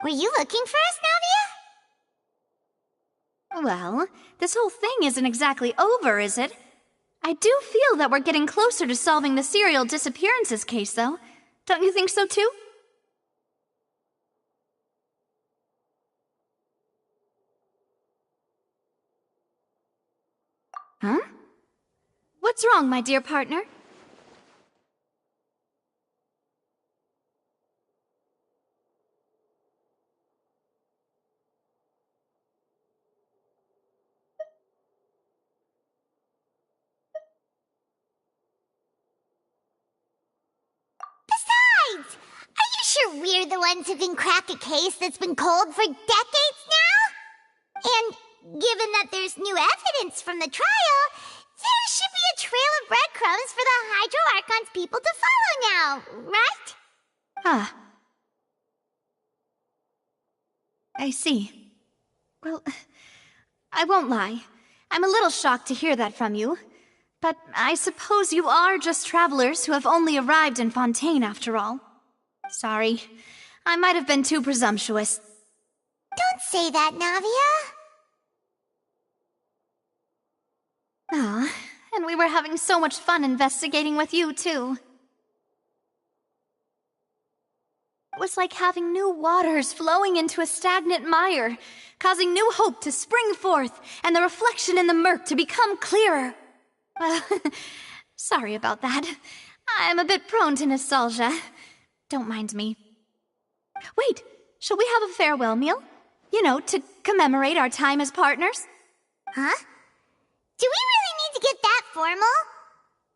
Were you looking for us, Navia? Well, this whole thing isn't exactly over, is it? I do feel that we're getting closer to solving the serial disappearances case, though. Don't you think so, too? Huh? What's wrong, my dear partner? Besides, are you sure we're the ones who can crack a case that's been cold for decades now? And given that there's new evidence from the trial, there should be a trail of breadcrumbs for the Hydro Archon's people to follow now, right? Ah. I see. Well, I won't lie. I'm a little shocked to hear that from you. But I suppose you are just travelers who have only arrived in Fontaine after all. Sorry. I might have been too presumptuous. Don't say that, Navia. Ah, and we were having so much fun investigating with you, too. It was like having new waters flowing into a stagnant mire, causing new hope to spring forth, and the reflection in the murk to become clearer. Well, sorry about that. I'm a bit prone to nostalgia. Don't mind me. Wait, shall we have a farewell meal? You know, to commemorate our time as partners? Huh? Do we really need to get that formal?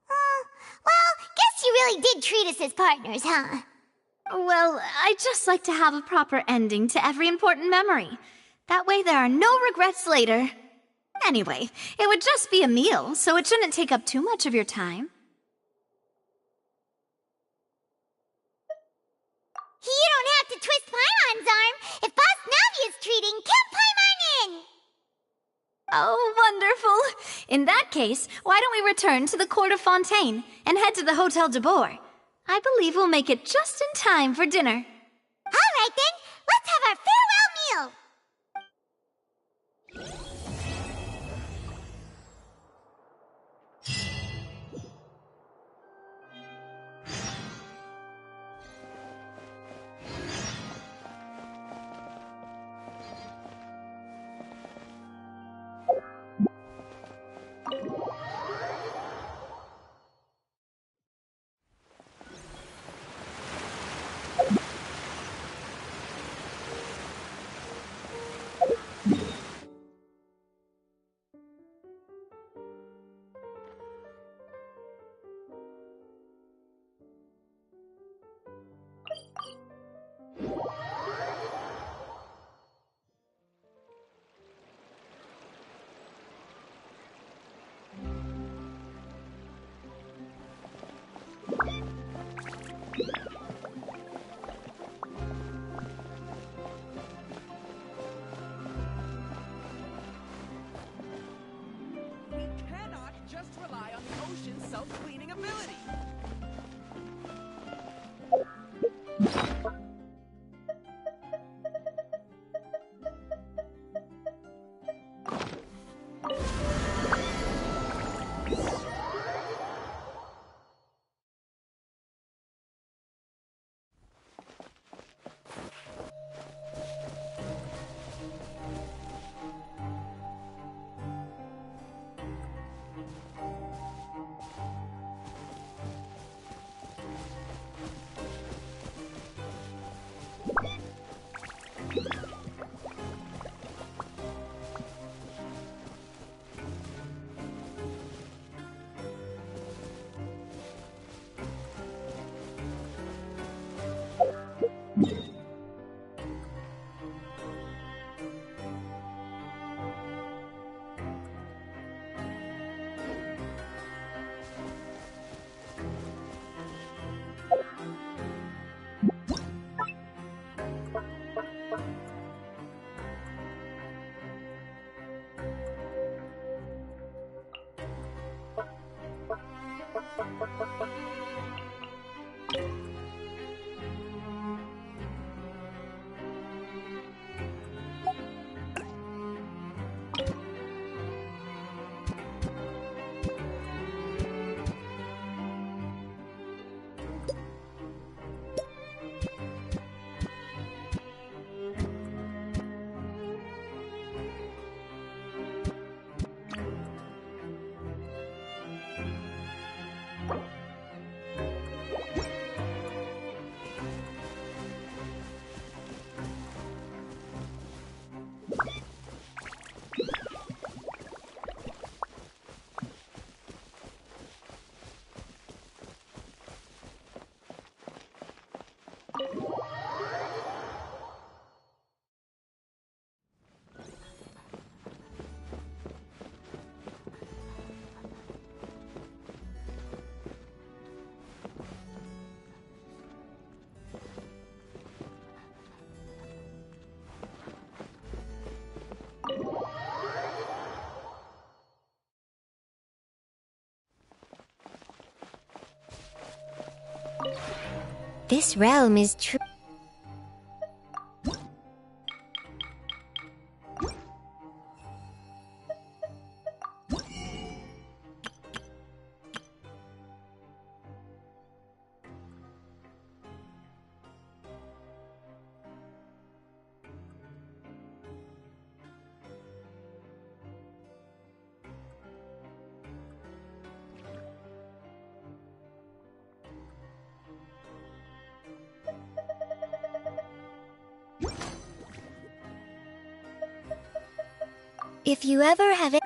Well, guess you really did treat us as partners, huh? Well, I'd just like to have a proper ending to every important memory. That way there are no regrets later. Anyway, it would just be a meal, so it shouldn't take up too much of your time. You don't have to twist Paimon's arm. If Boss Navia's treating, count Paimon in! Oh, wonderful! In that case, why don't we return to the Court of Fontaine and head to the Hotel de Boer? I believe we'll make it just in time for dinner. All right then, let's have our farewell meal! Just rely on the ocean's self-cleaning ability. This realm is true. If you ever have it.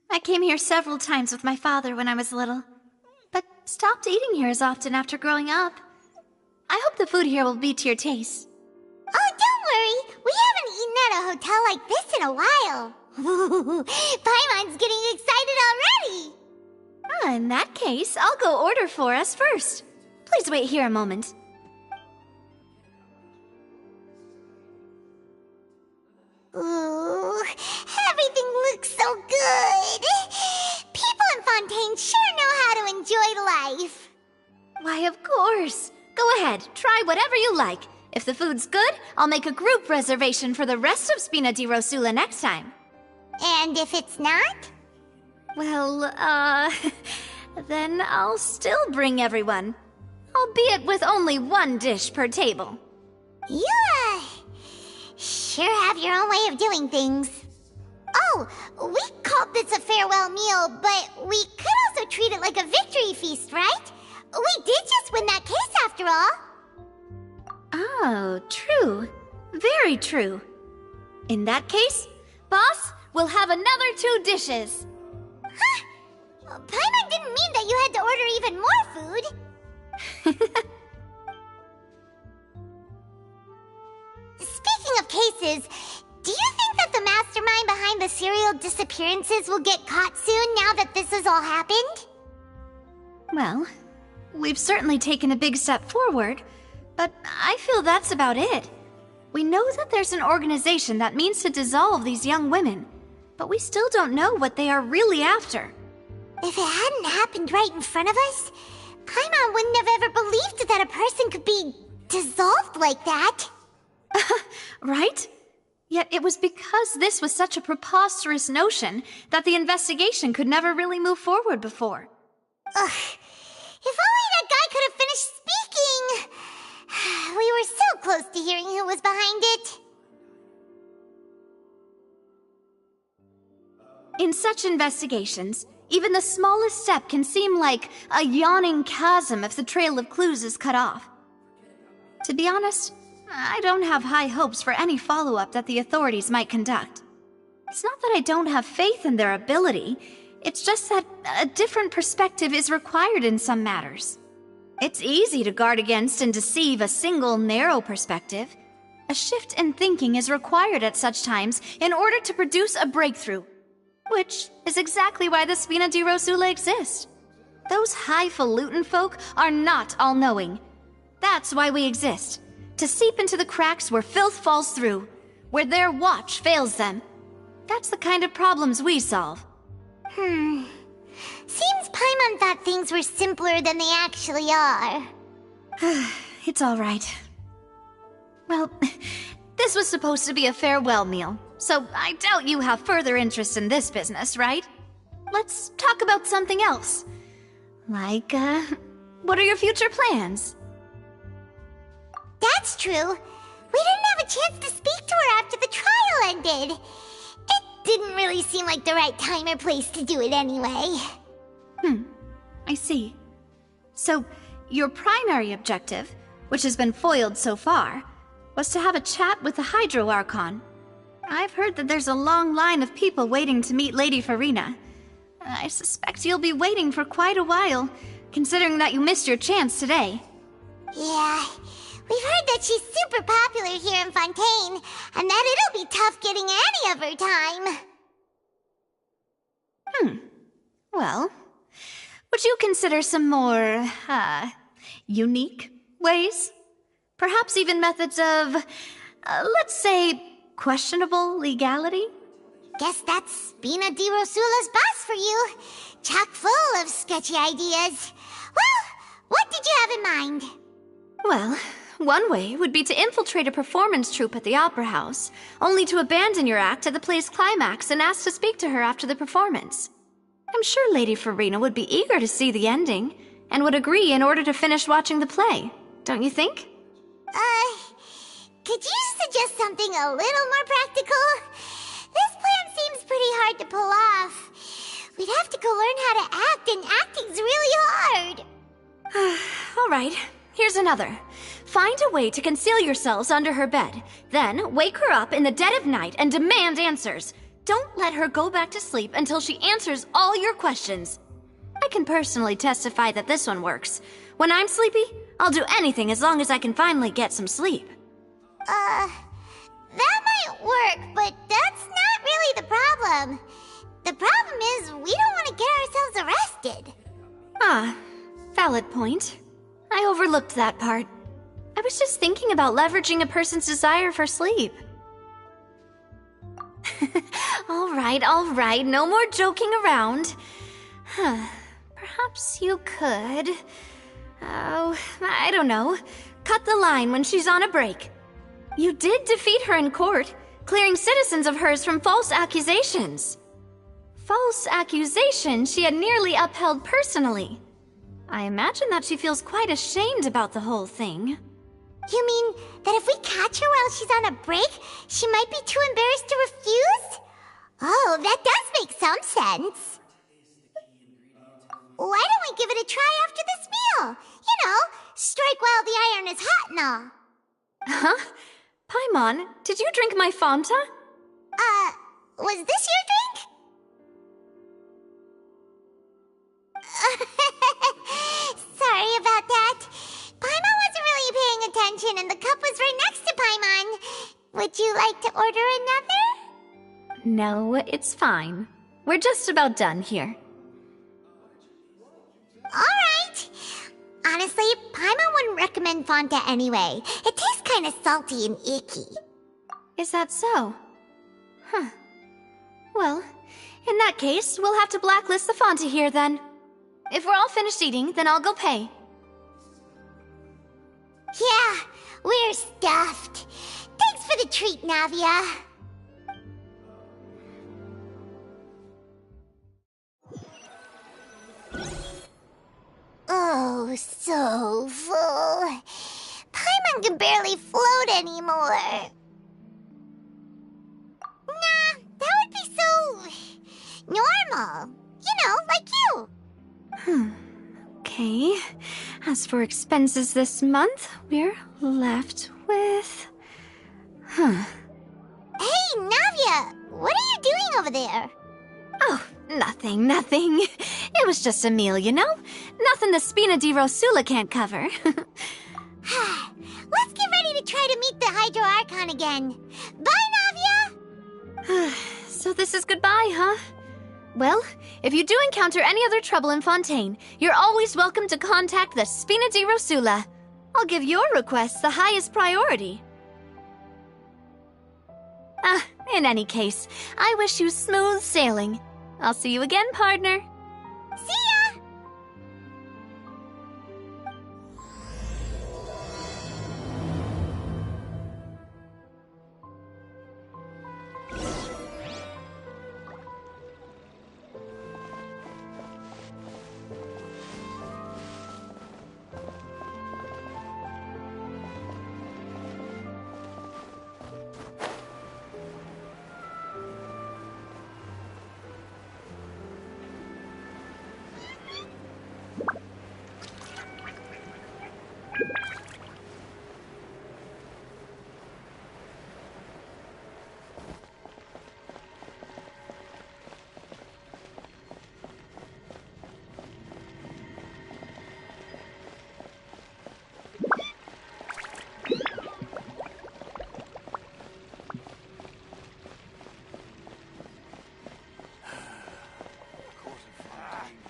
I came here several times with my father when I was little, but stopped eating here as often after growing up. I hope the food here will be to your taste. Oh, don't worry. We haven't eaten at a hotel like this in a while. Paimon's getting excited already. In that case, I'll go order for us first. Please wait here a moment. Ooh, everything looks so good. People in Fontaine sure know how to enjoy life. Why, of course. Go ahead, try whatever you like. If the food's good, I'll make a group reservation for the rest of Spina di Rosula next time. And if it's not? Well, then I'll still bring everyone. Albeit with only one dish per table. You, sure have your own way of doing things. Oh, we called this a farewell meal, but we could also treat it like a victory feast, right? We did just win that case after all. Oh, true. Very true. In that case, boss, we'll have another 2 dishes. Huh? Paimon didn't mean that you had to order even more food. Speaking of cases, do you think that the mastermind behind the serial disappearances will get caught soon now that this has all happened? Well, we've certainly taken a big step forward, but I feel that's about it. We know that there's an organization that means to dissolve these young women, but we still don't know what they are really after. If it hadn't happened right in front of us, Paimon wouldn't have ever believed that a person could be dissolved like that. Right? Yet it was because this was such a preposterous notion that the investigation could never really move forward before. Ugh. If only that guy could have finished speaking! We were so close to hearing who was behind it. In such investigations, even the smallest step can seem like a yawning chasm if the trail of clues is cut off. To be honest, I don't have high hopes for any follow-up that the authorities might conduct. It's not that I don't have faith in their ability, it's just that a different perspective is required in some matters. It's easy to guard against and deceive a single narrow perspective. A shift in thinking is required at such times in order to produce a breakthrough. Which is exactly why the Spina di Rosula exist. Those highfalutin folk are not all-knowing. That's why we exist. To seep into the cracks where filth falls through, where their watch fails them. That's the kind of problems we solve. Seems Paimon thought things were simpler than they actually are. It's all right. Well, this was supposed to be a farewell meal, so I doubt you have further interest in this business, right? Let's talk about something else. Like, what are your future plans? That's true. We didn't have a chance to speak to her after the trial ended. It didn't really seem like the right time or place to do it anyway. I see. So, your primary objective, which has been foiled so far, was to have a chat with the Hydro Archon. I've heard that there's a long line of people waiting to meet Lady Farina. I suspect you'll be waiting for quite a while, considering that you missed your chance today. Yeah, we've heard that she's super popular here in Fontaine, and that it'll be tough getting any of her time. Well, would you consider some more, unique ways? Perhaps even methods of, let's say, questionable legality? Guess that's Spina di Rosula's boss for you. Chock full of sketchy ideas. Well, what did you have in mind? Well, one way would be to infiltrate a performance troupe at the Opera House, only to abandon your act at the play's climax and ask to speak to her after the performance. I'm sure Lady Farina would be eager to see the ending, and would agree in order to finish watching the play, don't you think? Could you suggest something a little more practical? This plan seems pretty hard to pull off. We'd have to go learn how to act, and acting's really hard. All right, here's another. Find a way to conceal yourselves under her bed. Then wake her up in the dead of night and demand answers. Don't let her go back to sleep until she answers all your questions. I can personally testify that this one works. When I'm sleepy, I'll do anything as long as I can finally get some sleep. That might work, but that's not really the problem. The problem is we don't want to get ourselves arrested. Valid point. I overlooked that part. I was just thinking about leveraging a person's desire for sleep. All right, no more joking around. Perhaps you could... Oh, I don't know. Cut the line when she's on a break. You did defeat her in court, clearing citizens of hers from false accusations. False accusations she had nearly upheld personally. I imagine that she feels quite ashamed about the whole thing. You mean that if we catch her while she's on a break, she might be too embarrassed to refuse? Oh, that does make some sense. Why don't we give it a try after this meal? You know, strike while the iron is hot and all. Huh? Paimon, did you drink my Fanta? Was this your drink? Sorry about that. Paimon wasn't really paying attention and the cup was right next to Paimon. Would you like to order another? No, it's fine. We're just about done here. Alright. Honestly, Paimon wouldn't recommend Fanta anyway. It tastes kinda salty and icky. Is that so? Huh. Well, in that case, we'll have to blacklist the Fanta here then. If we're all finished eating, then I'll go pay. Yeah, we're stuffed. Thanks for the treat, Navia. so full. Paimon can barely float anymore. Nah, that would be so normal. You know, like you. Okay. As for expenses this month, we're left with... Hey, Navia, what are you doing over there? Oh, nothing. It was just a meal, you know? Nothing the Spina di Rosula can't cover. Let's get ready to try to meet the Hydro Archon again. Bye, Navia! So this is goodbye, huh? Well, if you do encounter any other trouble in Fontaine, you're always welcome to contact the Spina di Rosula. I'll give your request the highest priority. In any case, I wish you smooth sailing. I'll see you again, partner. See ya!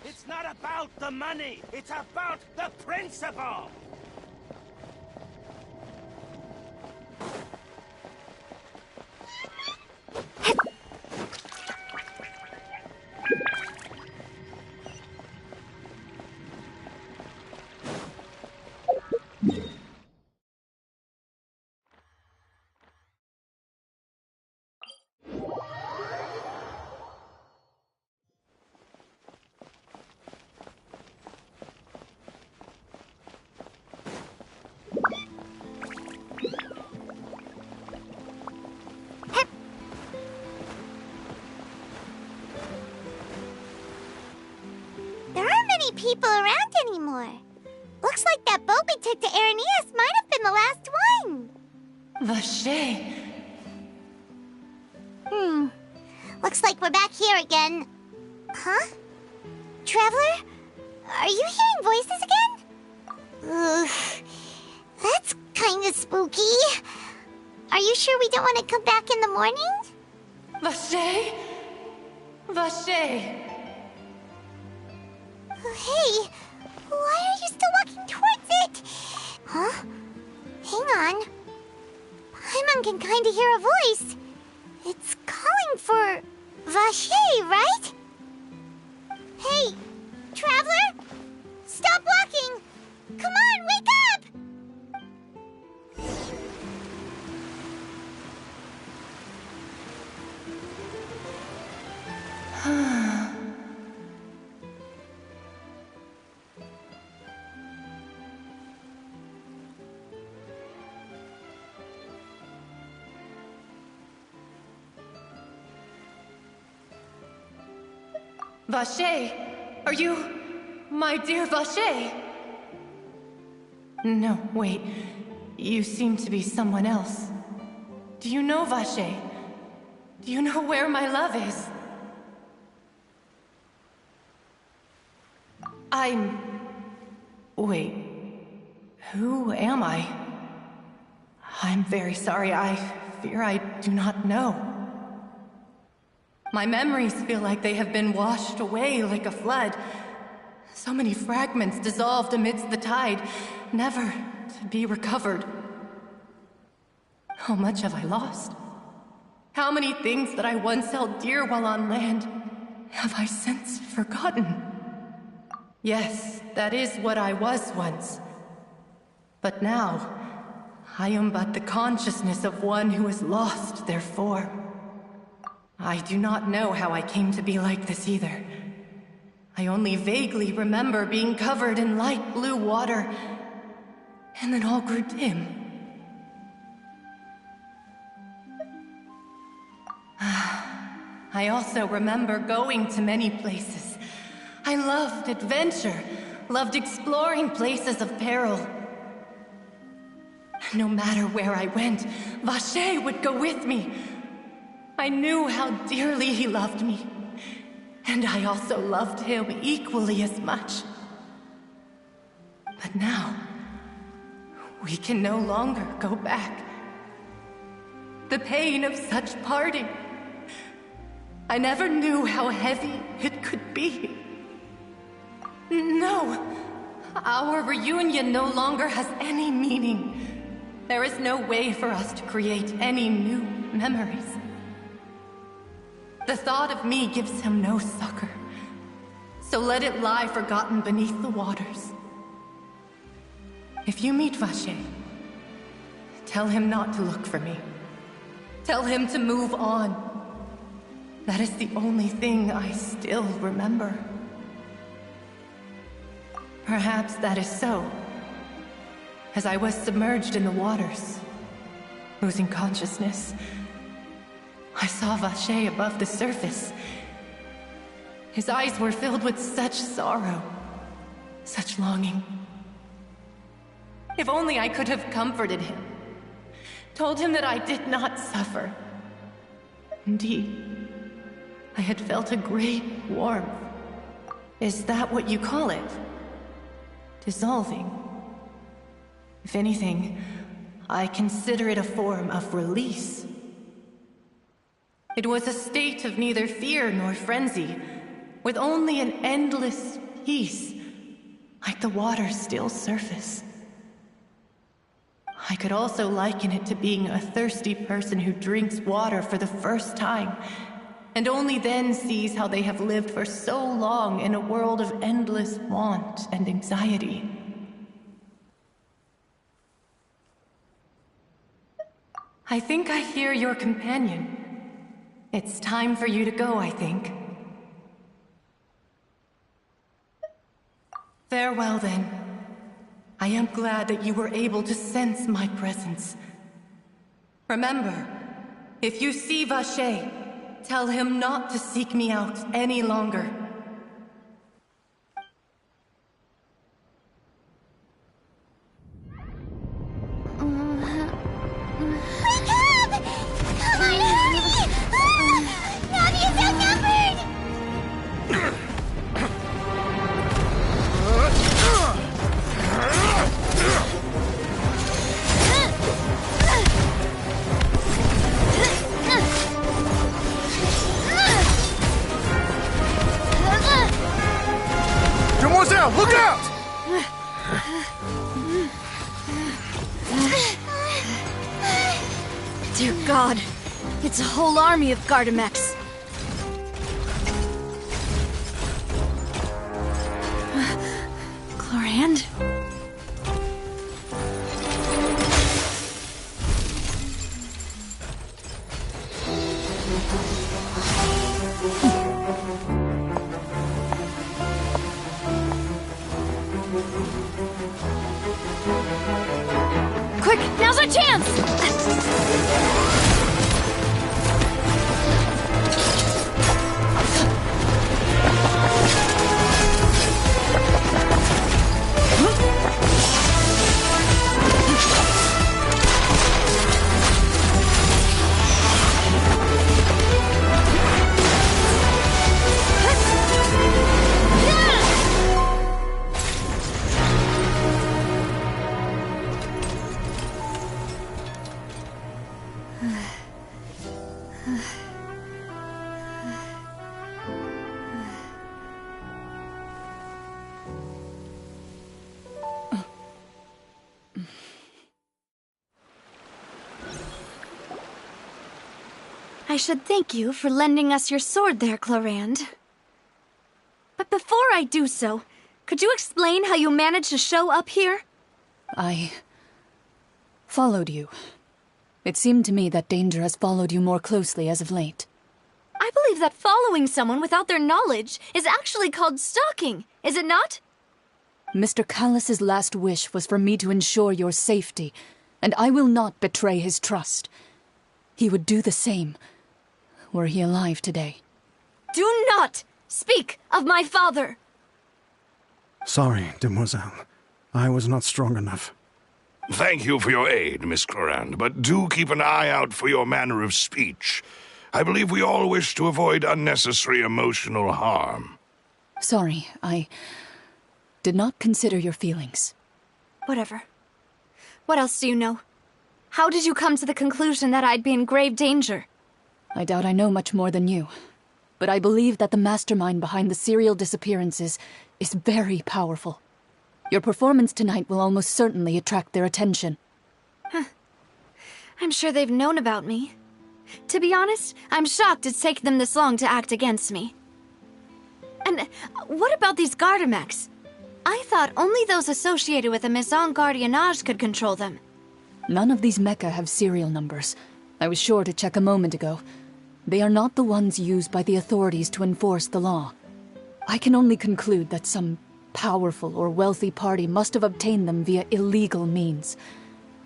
It's not about the money! It's about the principle! People around anymore. Looks like that boat we took to Araneus might have been the last one. Vache. Looks like we're back here again. Huh? Traveler? Are you hearing voices again? Ugh. That's kinda spooky. Are you sure we don't want to come back in the morning? Vache? Vache. Hey, why are you still walking towards it? Huh? Hang on. Paimon can kinda hear a voice. It's calling for Vache, right? Hey, Traveler? Stop walking! Come on, wake up! Vache! Are you... my dear Vache? No, wait. You seem to be someone else. Do you know Vache? Do you know where my love is? Wait. Who am I? I'm very sorry. I fear I do not know. My memories feel like they have been washed away like a flood. So many fragments dissolved amidst the tide, never to be recovered. How much have I lost? How many things that I once held dear while on land have I since forgotten? Yes, that is what I was once. But now, I am but the consciousness of one who is lost, therefore. I do not know how I came to be like this either. I only vaguely remember being covered in light blue water, and then all grew dim. I also remember going to many places. I loved adventure, loved exploring places of peril. No matter where I went, Vacher would go with me. I knew how dearly he loved me, and I also loved him equally as much. But now, we can no longer go back. The pain of such parting, I never knew how heavy it could be. No, our reunion no longer has any meaning. There is no way for us to create any new memories. The thought of me gives him no succor, so let it lie forgotten beneath the waters. If you meet Vacher, tell him not to look for me. Tell him to move on. That is the only thing I still remember. Perhaps that is so. As I was submerged in the waters, losing consciousness, I saw Vacher above the surface. His eyes were filled with such sorrow, such longing. If only I could have comforted him, told him that I did not suffer. Indeed, I had felt a great warmth. Is that what you call it? Dissolving? If anything, I consider it a form of release. It was a state of neither fear nor frenzy, with only an endless peace, like the water's still surface. I could also liken it to being a thirsty person who drinks water for the first time, and only then sees how they have lived for so long in a world of endless want and anxiety. I think I hear your companion. It's time for you to go, I think. Farewell, then. I am glad that you were able to sense my presence. Remember, if you see Vacher, tell him not to seek me out any longer. Wake up! Come on, hurry! Nami is outnumbered! Demoiselle, look out! Dear God, it's a whole army of Gardamex. Chlorand? Quick, now's our chance! I should thank you for lending us your sword there, Chlorand. But before I do so, could you explain how you managed to show up here? I followed you. It seemed to me that danger has followed you more closely as of late. I believe believe that following someone without their knowledge is actually called stalking, is it not? Mr. Callus's last wish was for me to ensure your safety, and I will not betray his trust. He would do the same, were he alive today. Do not speak of my father! Sorry, demoiselle. I was not strong enough. Thank you for your aid, Miss Clorand, but do keep an eye out for your manner of speech. I believe we all wish to avoid unnecessary emotional harm. Sorry, I did not consider your feelings. Whatever. What else do you know? How did you come to the conclusion that I'd be in grave danger? I doubt I know much more than you, but I believe that the mastermind behind the serial disappearances is very powerful. Your performance tonight will almost certainly attract their attention. I'm sure they've known about me. To be honest, I'm shocked it's taken them this long to act against me. And what about these Gardamex? I thought only those associated with the Maison Gardiennage could control them. None of these mecha have serial numbers. I was sure to check a moment ago. They are not the ones used by the authorities to enforce the law. I can only conclude that some powerful or wealthy party must have obtained them via illegal means,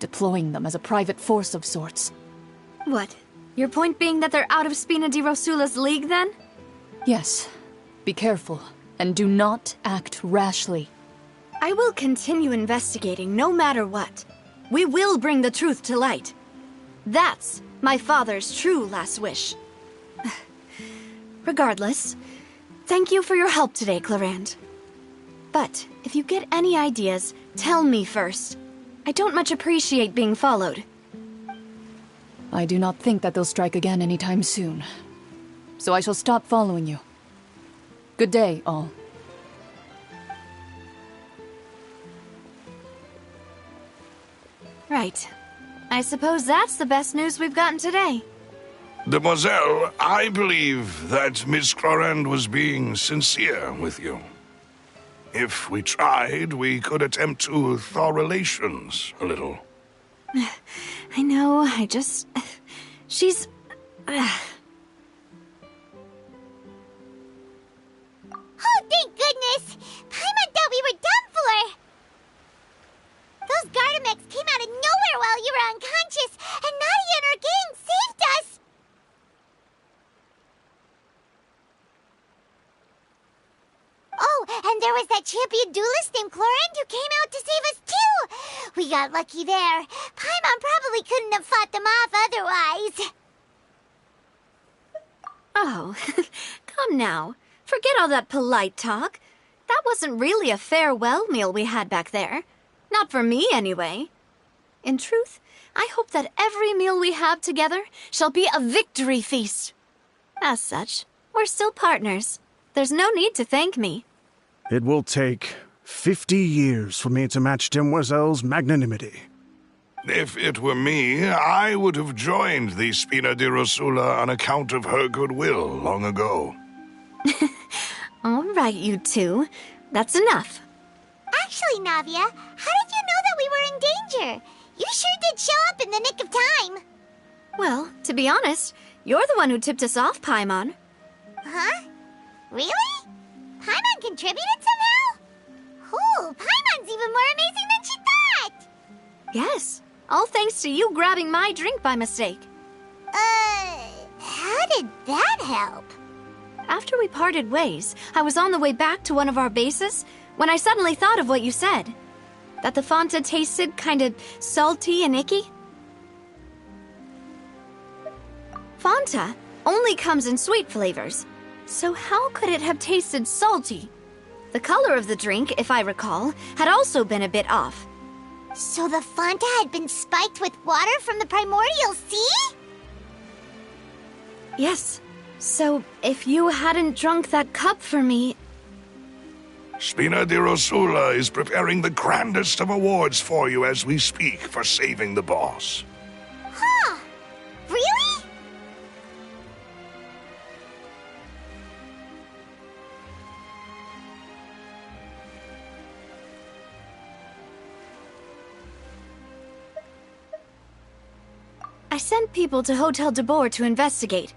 deploying them as a private force of sorts. What? Your point being that they're out of Spina di Rosula's league, then? Yes. Be careful, and do not act rashly. I will continue investigating no matter what. We will bring the truth to light. That's my father's true last wish. Regardless, thank you for your help today, Clorand. But if you get any ideas, tell me first. I don't much appreciate being followed. I do not think that they'll strike again anytime soon. So I shall stop following you. Good day, all. Right. I suppose that's the best news we've gotten today. Demoiselle, I believe that Miss Clorand was being sincere with you. If we tried, we could attempt to thaw relations a little. I know, she's... Oh, thank goodness! Paimon thought we were done for! Those Gardamex came out of nowhere while you were unconscious, and Nadia and her gang saved us! Oh, and there was that champion duelist named Clorand who came out to save us too! We got lucky there. Paimon probably couldn't have fought them off otherwise. Oh, come now. Forget all that polite talk. That wasn't really a farewell meal we had back there. Not for me, anyway. In truth, I hope that every meal we have together shall be a victory feast. As such, we're still partners. There's no need to thank me. It will take 50 years for me to match Demoiselle's magnanimity. If it were me, I would have joined the Spina di Rosula on account of her goodwill long ago. All right, you two. That's enough. Actually, Navia, how did you know that we were in danger? You sure did show up in the nick of time. Well, to be honest, you're the one who tipped us off, Paimon. Huh? Really? Paimon contributed somehow? Ooh, Paimon's even more amazing than she thought! Yes, all thanks to you grabbing my drink by mistake. How did that help? After we parted ways, I was on the way back to one of our bases when I suddenly thought of what you said. That the Fanta tasted kind of salty and icky. Fanta only comes in sweet flavors, so how could it have tasted salty? The color of the drink, if I recall, had also been a bit off. So the Fanta had been spiked with water from the primordial sea? Yes. So, if you hadn't drunk that cup for me... Spina di Rosula is preparing the grandest of awards for you as we speak for saving the boss. Huh. Really? I sent people to Hotel de Boer to investigate.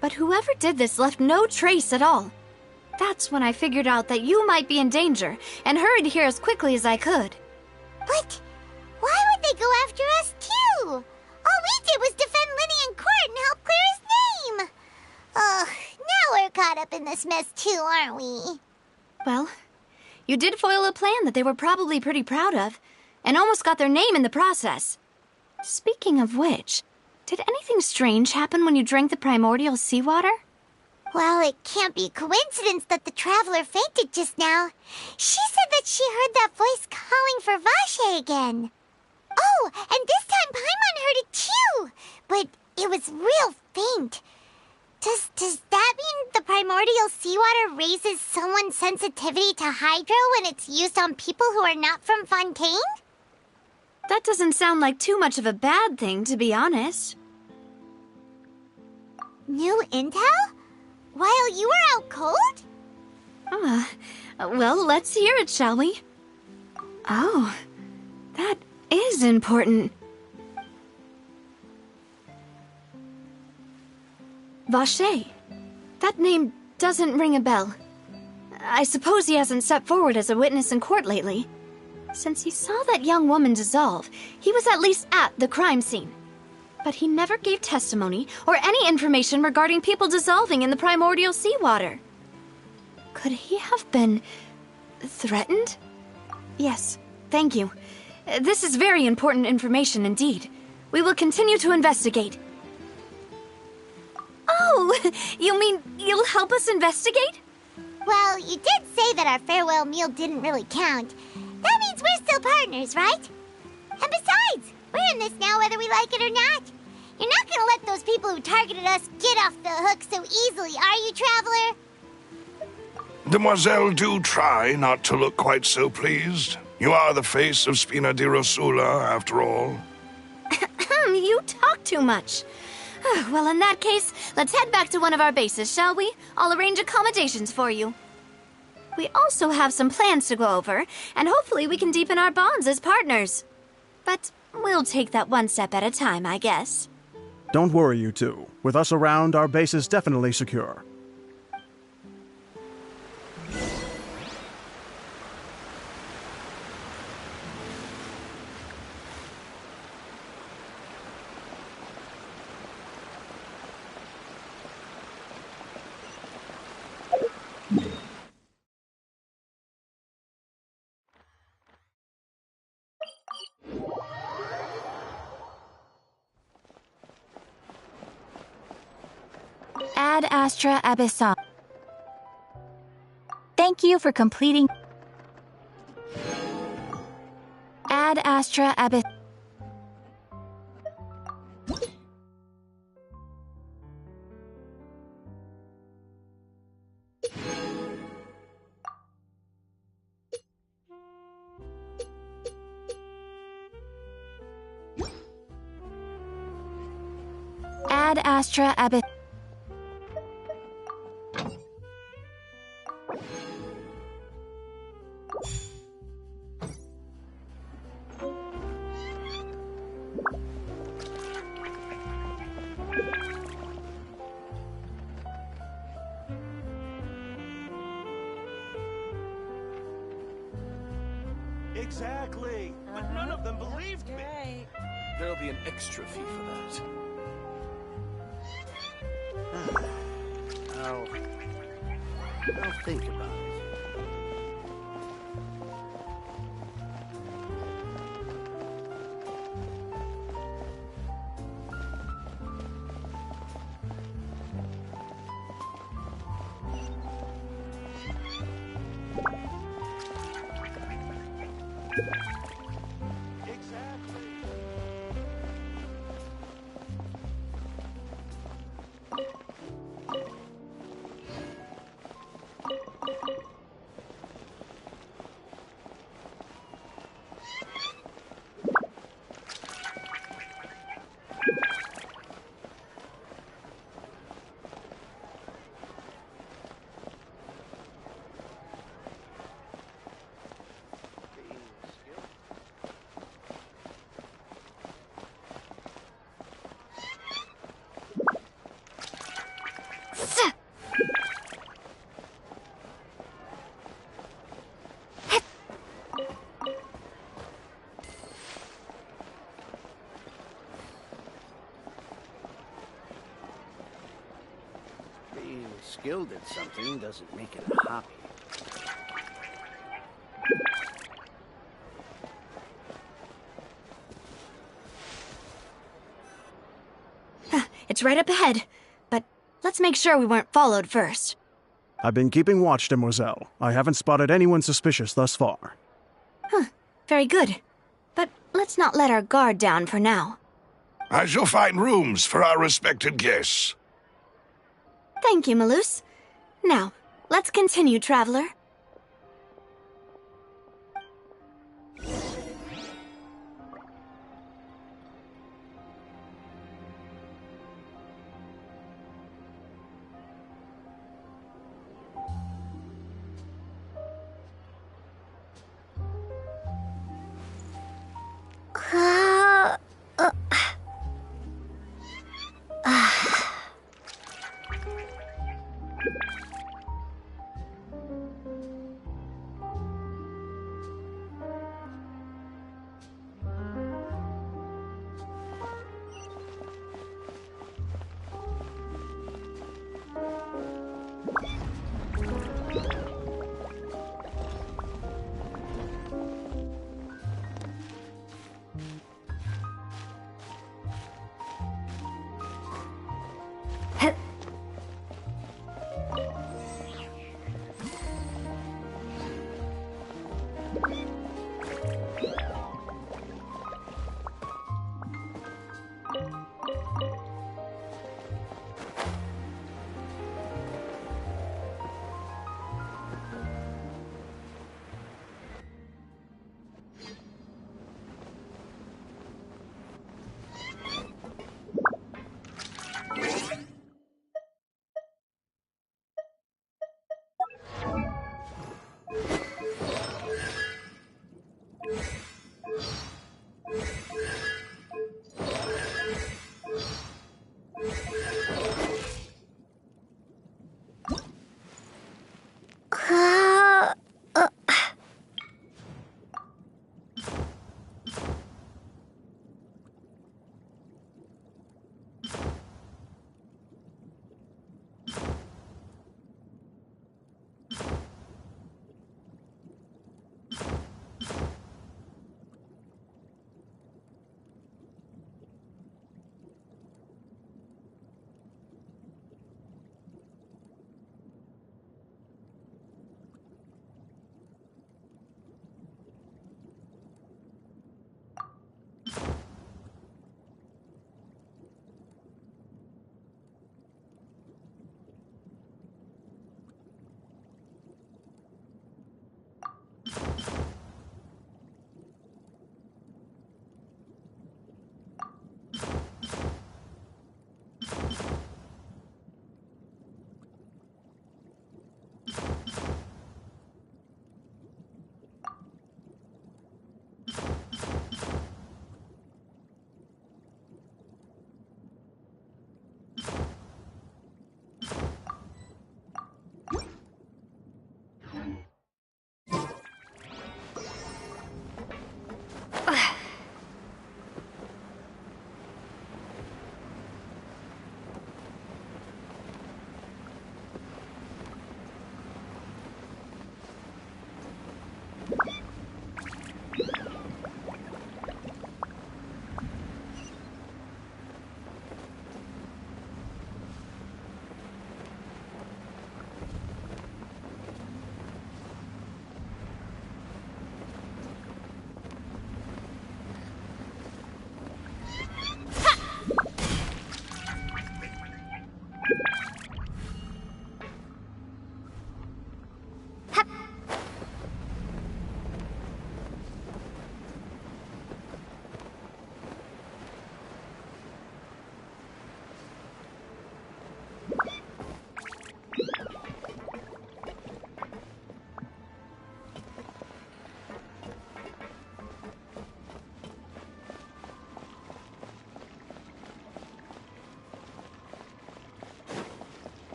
But whoever did this left no trace at all. That's when I figured out that you might be in danger and hurried here as quickly as I could. But why would they go after us too? All we did was defend Linny in court and help clear his name. Ugh, now we're caught up in this mess too, aren't we? Well, you did foil a plan that they were probably pretty proud of, and almost got their name in the process. Speaking of which, did anything strange happen when you drank the primordial seawater? Well, it can't be a coincidence that the traveler fainted just now. She said that she heard that voice calling for Vache again. Oh, and this time Paimon heard it too, but it was real faint. Does that mean the primordial seawater raises someone's sensitivity to hydro when it's used on people who are not from Fontaine? That doesn't sound like too much of a bad thing, to be honest. New intel? While you were out cold? Well, let's hear it, shall we? Oh, that is important. Vache. That name doesn't ring a bell. I suppose he hasn't stepped forward as a witness in court lately. Since he saw that young woman dissolve, he was at least at the crime scene. But he never gave testimony or any information regarding people dissolving in the primordial seawater. Could he have been threatened? Yes, thank you. This is very important information indeed. We will continue to investigate. Oh, you mean you'll help us investigate? Well, you did say that our farewell meal didn't really count. That means we're still partners, right? And besides, we're in this now whether we like it or not. You're not gonna let those people who targeted us get off the hook so easily, are you, Traveler? Demoiselle, do try not to look quite so pleased. You are the face of Spina di Rosula, after all. You talk too much. Well, in that case, let's head back to one of our bases, shall we? I'll arrange accommodations for you. We also have some plans to go over, and hopefully we can deepen our bonds as partners. But we'll take that one step at a time, I guess. Don't worry, you two. With us around, our base is definitely secure. Ad Astra Abyssal. Thank you for completing. Ad Astra Abyss. Ad Astra Abyss. Exactly. But none of them believed me. There'll be an extra fee for that. I'll think about it. gilded something doesn't make it a hobby. It's right up ahead, but let's make sure we weren't followed first. I've been keeping watch, Demoiselle. I haven't spotted anyone suspicious thus far. Very good. But let's not let our guard down for now. I shall find rooms for our respected guests. Thank you, Malus. Now, let's continue, traveler.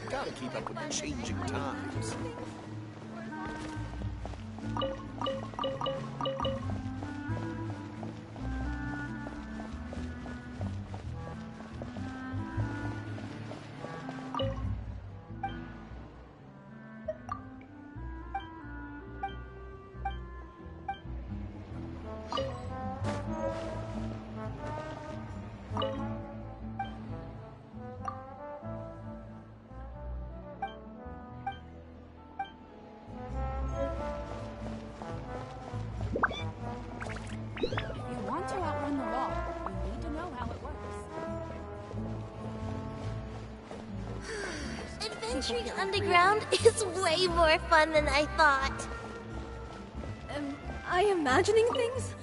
Gotta keep up with the changing times. Adventuring underground is way more fun than I thought. Am I imagining things?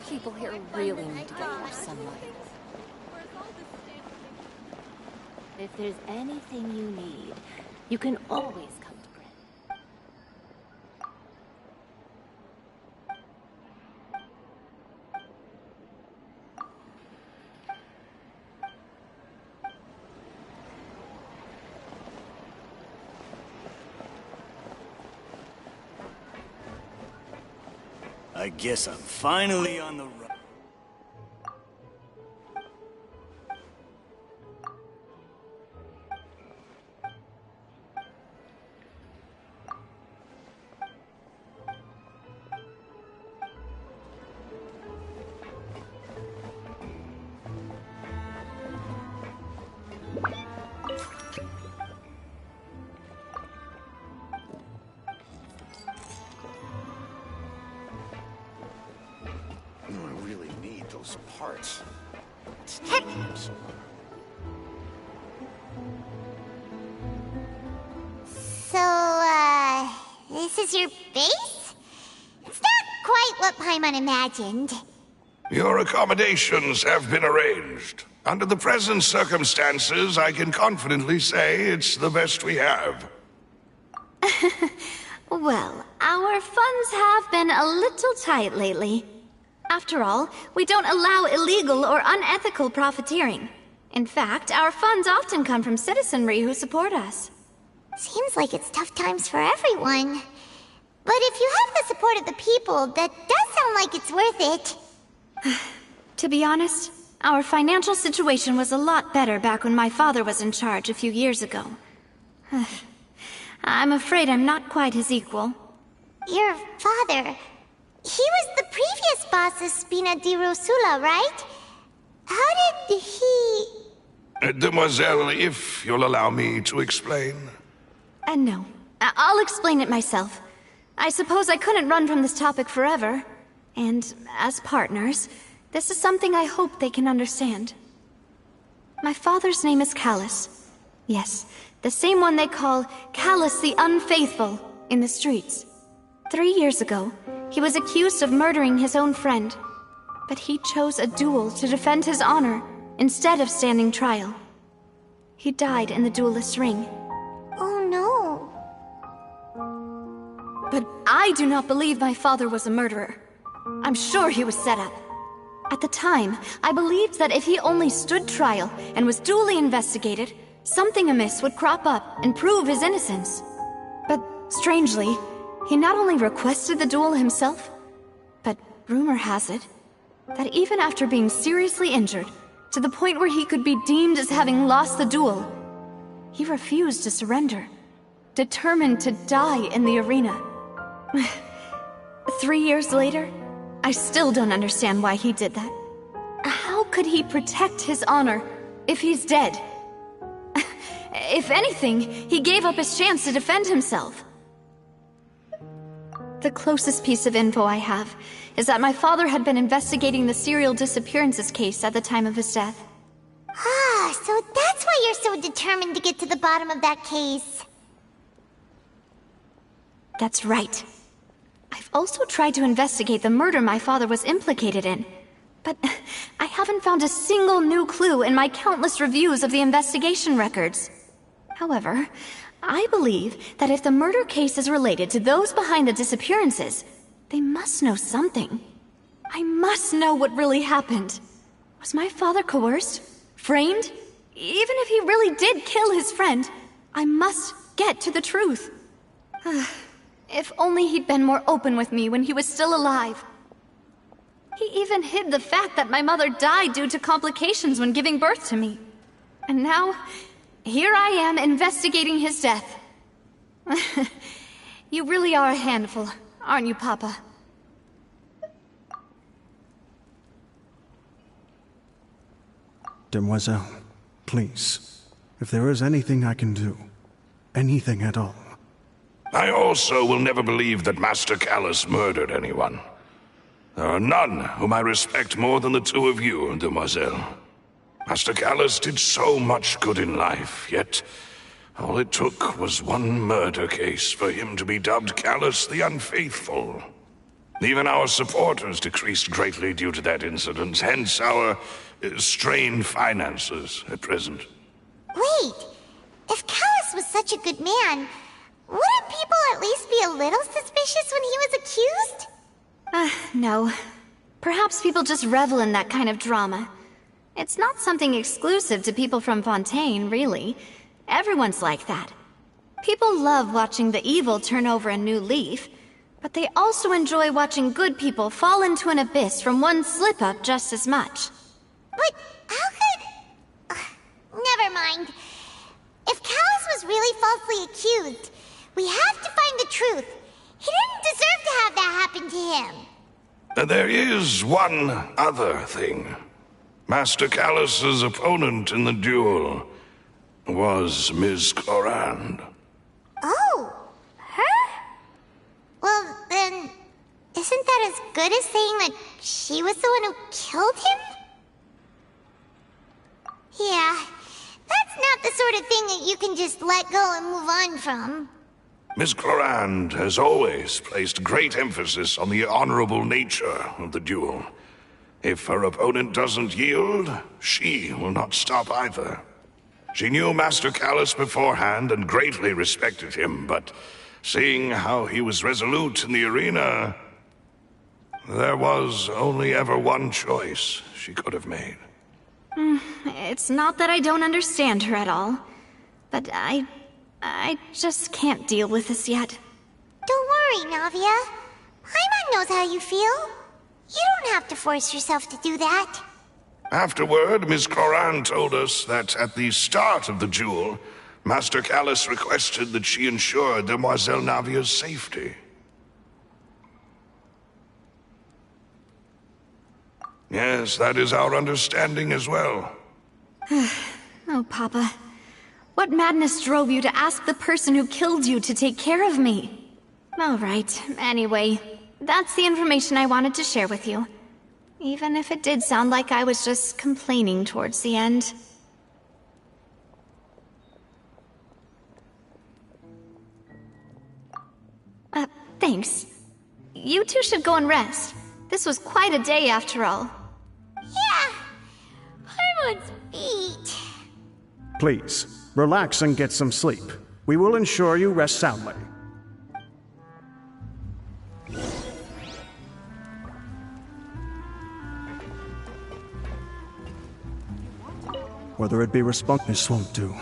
People here really need to get more sunlight. If there's anything you need, you can always come to Bryn. I guess I'm finally on the run. Parts. So, this is your base? It's not quite what Paimon imagined. Your accommodations have been arranged. Under the present circumstances, I can confidently say it's the best we have. Well, our funds have been a little tight lately. After all, we don't allow illegal or unethical profiteering. In fact, our funds often come from citizenry who support us. Seems like it's tough times for everyone. But if you have the support of the people, that does sound like it's worth it. To be honest, our financial situation was a lot better back when my father was in charge a few years ago. I'm afraid I'm not quite his equal. Your father... He was the previous boss of Spina di Rosula, right? How did he... Demoiselle, if you'll allow me to explain. No. I'll explain it myself. I suppose I couldn't run from this topic forever. And as partners, this is something I hope they can understand. My father's name is Callus. Yes, the same one they call Callus the Unfaithful in the streets. 3 years ago, he was accused of murdering his own friend. But he chose a duel to defend his honor, instead of standing trial. He died in the duelist's ring. Oh no. But I do not believe my father was a murderer. I'm sure he was set up. At the time, I believed that if he only stood trial and was duly investigated, something amiss would crop up and prove his innocence. But strangely, he not only requested the duel himself, but rumor has it that even after being seriously injured, to the point where he could be deemed as having lost the duel, he refused to surrender, determined to die in the arena. 3 years later, I still don't understand why he did that. How could he protect his honor if he's dead? If anything, he gave up his chance to defend himself. The closest piece of info I have is that my father had been investigating the serial disappearances case at the time of his death. Ah, so that's why you're so determined to get to the bottom of that case. That's right. I've also tried to investigate the murder my father was implicated in, but I haven't found a single new clue in my countless reviews of the investigation records. However, I believe that if the murder case is related to those behind the disappearances, they must know something. I must know what really happened. Was my father coerced? Framed? Even if he really did kill his friend, I must get to the truth. If only he'd been more open with me when he was still alive. He even hid the fact that my mother died due to complications when giving birth to me. And now, here I am investigating his death. You really are a handful, aren't you, Papa? Demoiselle, please, if there is anything I can do, anything at all. I also will never believe that Master Callus murdered anyone. There are none whom I respect more than the two of you, Demoiselle. Master Callus did so much good in life, yet all it took was one murder case for him to be dubbed Callus the Unfaithful. Even our supporters decreased greatly due to that incident, hence our strained finances at present. Wait, if Callus was such a good man, wouldn't people at least be a little suspicious when he was accused? No. Perhaps people just revel in that kind of drama. It's not something exclusive to people from Fontaine, really. Everyone's like that. People love watching the evil turn over a new leaf, but they also enjoy watching good people fall into an abyss from one slip-up just as much. But how could... never mind. If Callus was really falsely accused, we have to find the truth. He didn't deserve to have that happen to him. There is one other thing. Master Callus's opponent in the duel was Ms. Clorand. Oh, her? Well, then, isn't that as good as saying that she was the one who killed him? Yeah, that's not the sort of thing that you can just let go and move on from. Ms. Clorand has always placed great emphasis on the honorable nature of the duel. If her opponent doesn't yield, she will not stop either. She knew Master Callus beforehand and greatly respected him, but seeing how he was resolute in the arena, there was only ever one choice she could have made. It's not that I don't understand her at all, but I just can't deal with this yet. Don't worry, Navia. Paimon knows how you feel. You don't have to force yourself to do that. Afterward, Ms. Clorand told us that at the start of the duel, Master Callus requested that she ensure Demoiselle Navia's safety. Yes, that is our understanding as well. Oh, Papa. What madness drove you to ask the person who killed you to take care of me? All right, anyway, that's the information I wanted to share with you. Even if it did sound like I was just complaining towards the end. Thanks. You two should go and rest. This was quite a day after all. Yeah, Paimon's beat. Please, relax and get some sleep. We will ensure you rest soundly. Whether it be this won't do.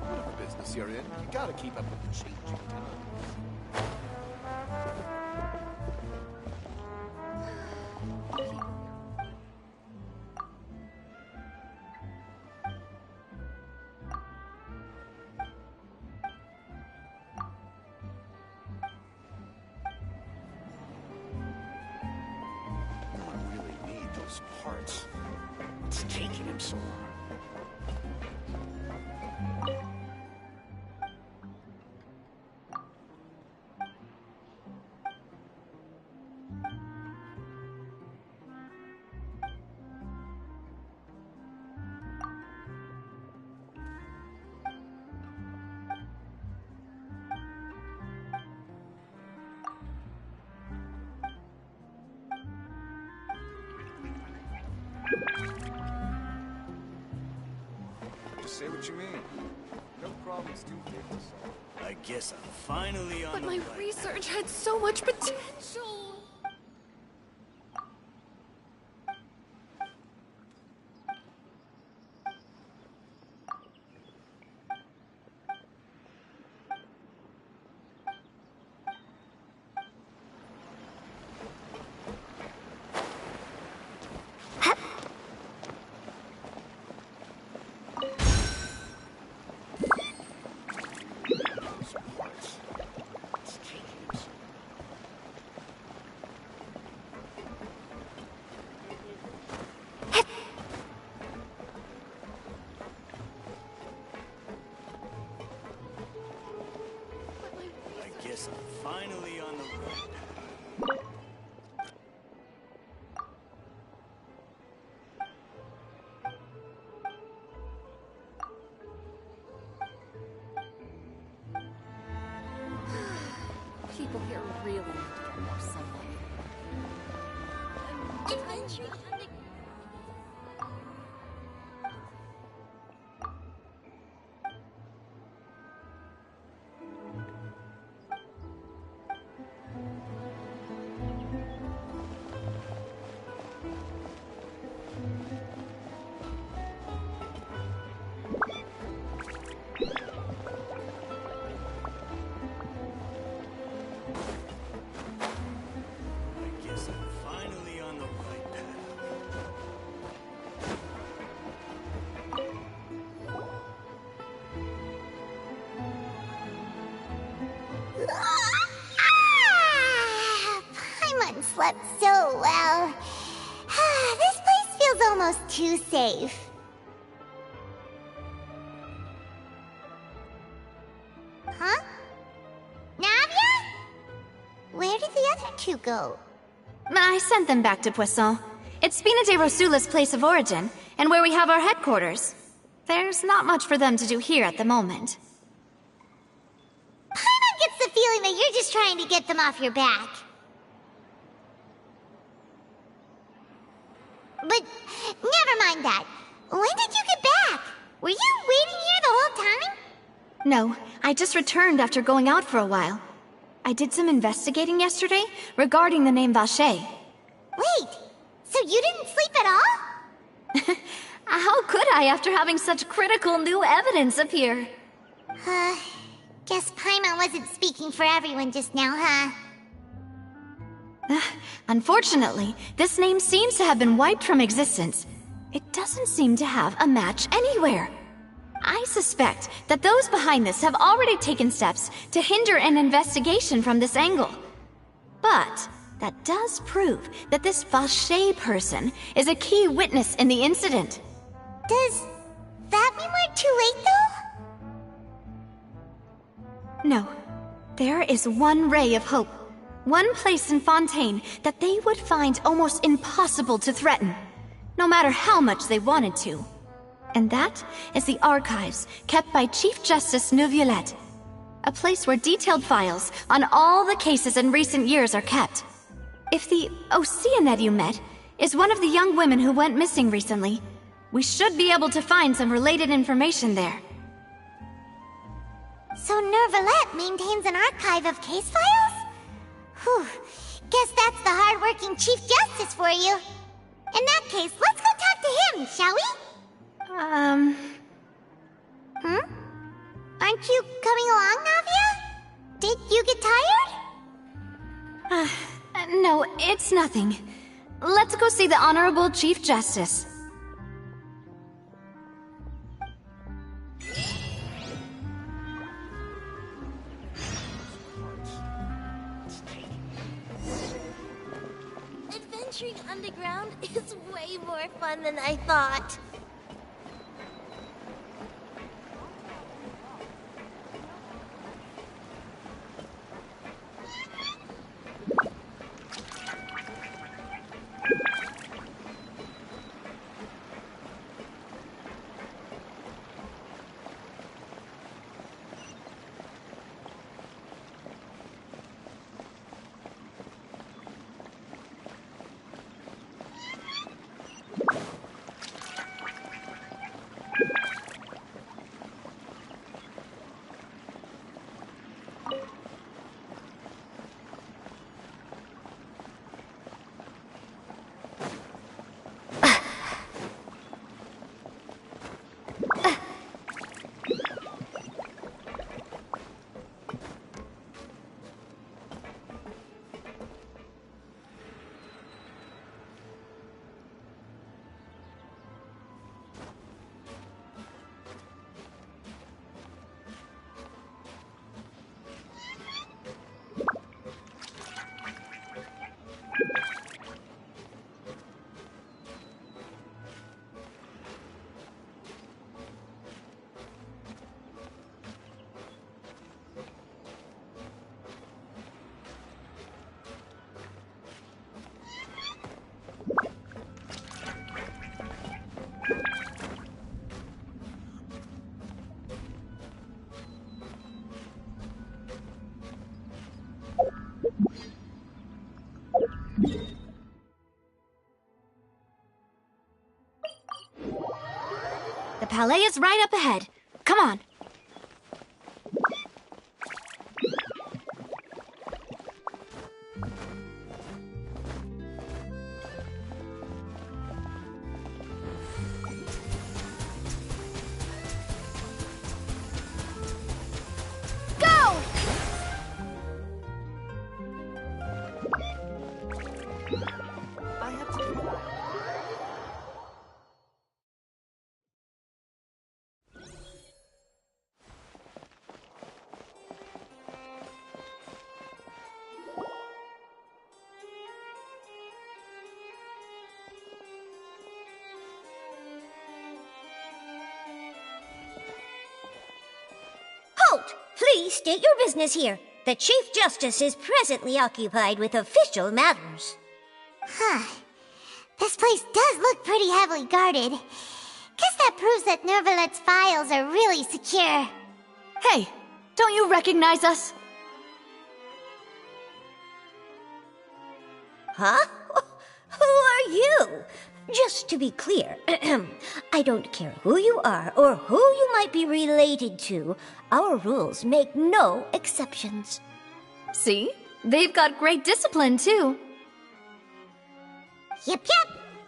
Whatever business you're in, you gotta keep up with the changing times. Those parts. What's taking him so long? Say what you mean. No problems too big to solve. I guess I'm finally on But the my right. research had so much potential. I guess I'm finally on the right. People here really need to get more sunlight. Adventure hunting. I guess I'm finally on the right path. Paimon slept so well. This place feels almost too safe. Huh? Navia? Where did the other two go? I sent them back to Poisson. It's Spina de Rosula's place of origin, and where we have our headquarters. There's not much for them to do here at the moment. Paimon gets the feeling that you're just trying to get them off your back. But never mind that. When did you get back? Were you waiting here the whole time? No, I just returned after going out for a while. I did some investigating yesterday regarding the name Vache. Wait, so you didn't sleep at all? How could I after having such critical new evidence appear? Guess Paimon wasn't speaking for everyone just now, huh? Unfortunately, this name seems to have been wiped from existence. It doesn't seem to have a match anywhere. I suspect that those behind this have already taken steps to hinder an investigation from this angle. But that does prove that this Vache person is a key witness in the incident. Does that mean we're too late, though? No. There is one ray of hope. One place in Fontaine that they would find almost impossible to threaten, no matter how much they wanted to. And that is the archives kept by Chief Justice Neuvillette. A place where detailed files on all the cases in recent years are kept. If the Oceanette you met is one of the young women who went missing recently, we should be able to find some related information there. So Neuvillette maintains an archive of case files? Whew. Guess that's the hard-working Chief Justice for you. In that case, let's go talk to him, shall we? Aren't you coming along, Navia? Did you get tired? No, it's nothing. Let's go see the Honorable Chief Justice. Adventure Venturing underground is way more fun than I thought. The palais is right up ahead. Come on. Go! I have to. Halt! Please state your business here. The Chief Justice is presently occupied with official matters. Huh. This place does look pretty heavily guarded. Guess that proves that Nervalet's files are really secure. Hey, don't you recognize us? Huh? Who are you? Just to be clear, I don't care who you are or who you might be related to. Our rules make no exceptions. See? They've got great discipline, too. Yep.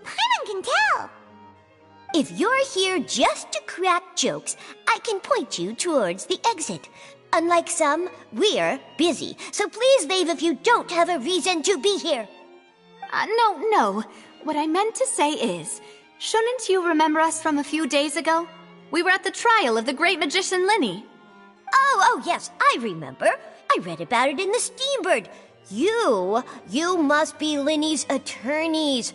Paimon can tell. If you're here just to crack jokes, I can point you towards the exit. Unlike some, we're busy, so please leave if you don't have a reason to be here. No. What I meant to say is, shouldn't you remember us from a few days ago? We were at the trial of the great magician Linny. Oh, yes, I remember. I read about it in the Steambird. You must be Linny's attorneys.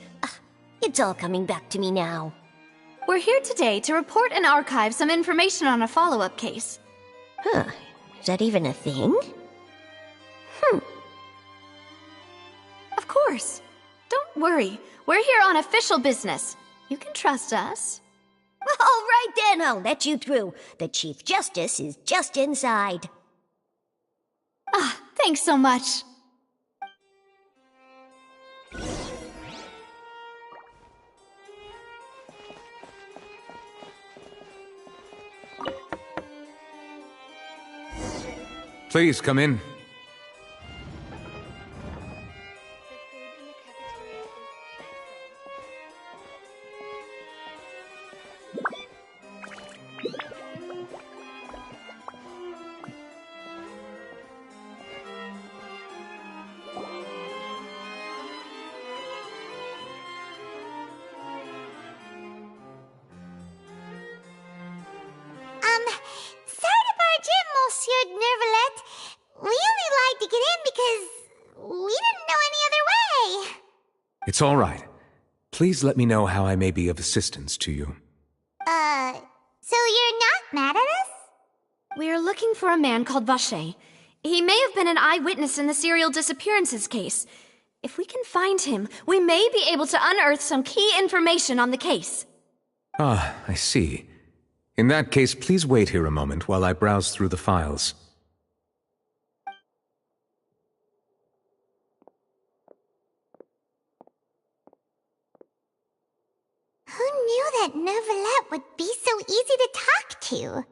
It's all coming back to me now. We're here today to report and archive some information on a follow-up case. Huh, is that even a thing? Of course. Don't worry. We're here on official business. You can trust us. All right then, I'll let you through. The Chief Justice is just inside. Thanks so much. Please come in. Sorry to barge in, Monsieur Nervalet. We only lied to get in because we didn't know any other way. It's all right. Please let me know how I may be of assistance to you. So you're not mad at us? We're looking for a man called Vache. He may have been an eyewitness in the serial disappearances case. If we can find him, we may be able to unearth some key information on the case. Ah, I see. In that case, please wait here a moment while I browse through the files. Who knew that Neuvillette would be so easy to talk to?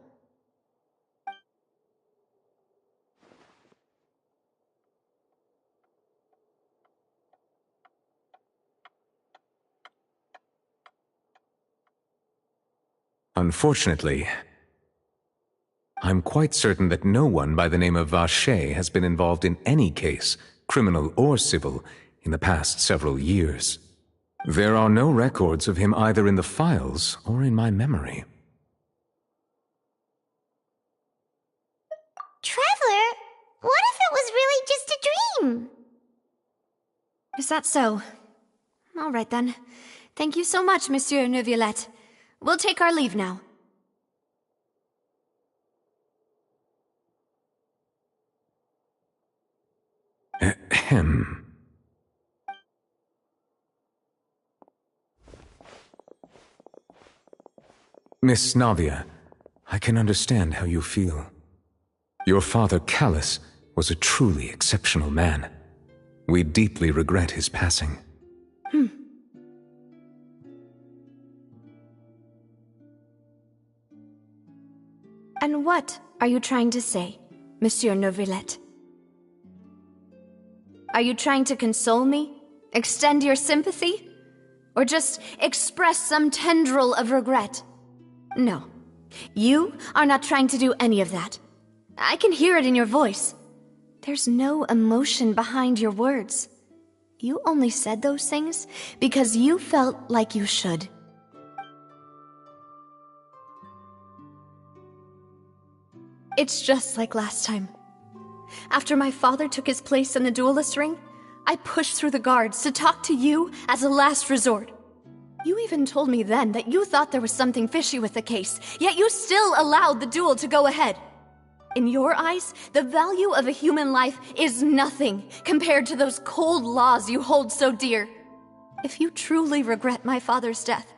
Unfortunately, I'm quite certain that no one by the name of Vache has been involved in any case, criminal or civil, in the past several years. There are no records of him either in the files or in my memory. Traveler, what if it was really just a dream? Is that so? All right then. Thank you so much, Monsieur Neuvillette. We'll take our leave now. Ahem. Miss Navia, I can understand how you feel. Your father, Callus, was a truly exceptional man. We deeply regret his passing. And what are you trying to say, Monsieur Neuvillette? Are you trying to console me? Extend your sympathy? Or just express some tendril of regret? No. You are not trying to do any of that. I can hear it in your voice. There's no emotion behind your words. You only said those things because you felt like you should. It's just like last time. After my father took his place in the duelist ring, I pushed through the guards to talk to you as a last resort. You even told me then that you thought there was something fishy with the case, yet you still allowed the duel to go ahead. In your eyes, the value of a human life is nothing compared to those cold laws you hold so dear. If you truly regret my father's death,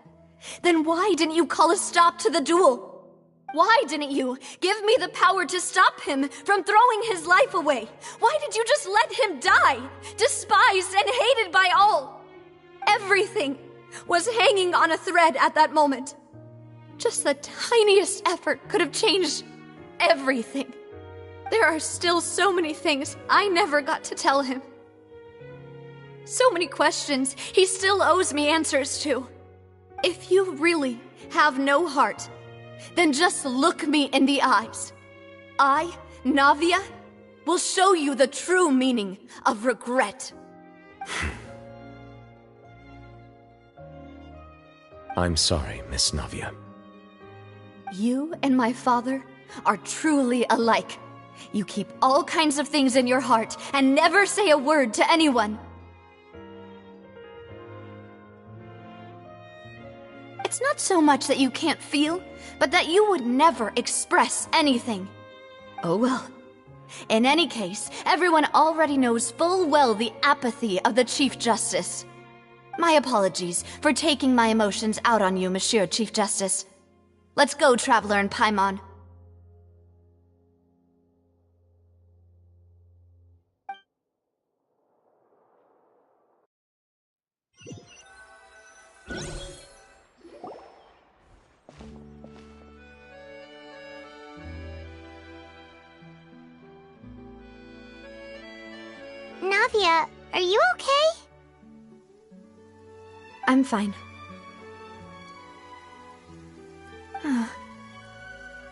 then why didn't you call a stop to the duel? Why didn't you give me the power to stop him from throwing his life away? Why did you just let him die, despised and hated by all? Everything was hanging on a thread at that moment. Just the tiniest effort could have changed everything. There are still so many things I never got to tell him. So many questions he still owes me answers to. If you really have no heart, then just look me in the eyes. I, Navia, will show you the true meaning of regret. I'm sorry, Miss Navia. You and my father are truly alike. You keep all kinds of things in your heart and never say a word to anyone. It's not so much that you can't feel, but that you would never express anything. Oh well. In any case, everyone already knows full well the apathy of the Chief Justice. My apologies for taking my emotions out on you, Monsieur Chief Justice. Let's go, Traveler and Paimon. Navia, are you okay? I'm fine.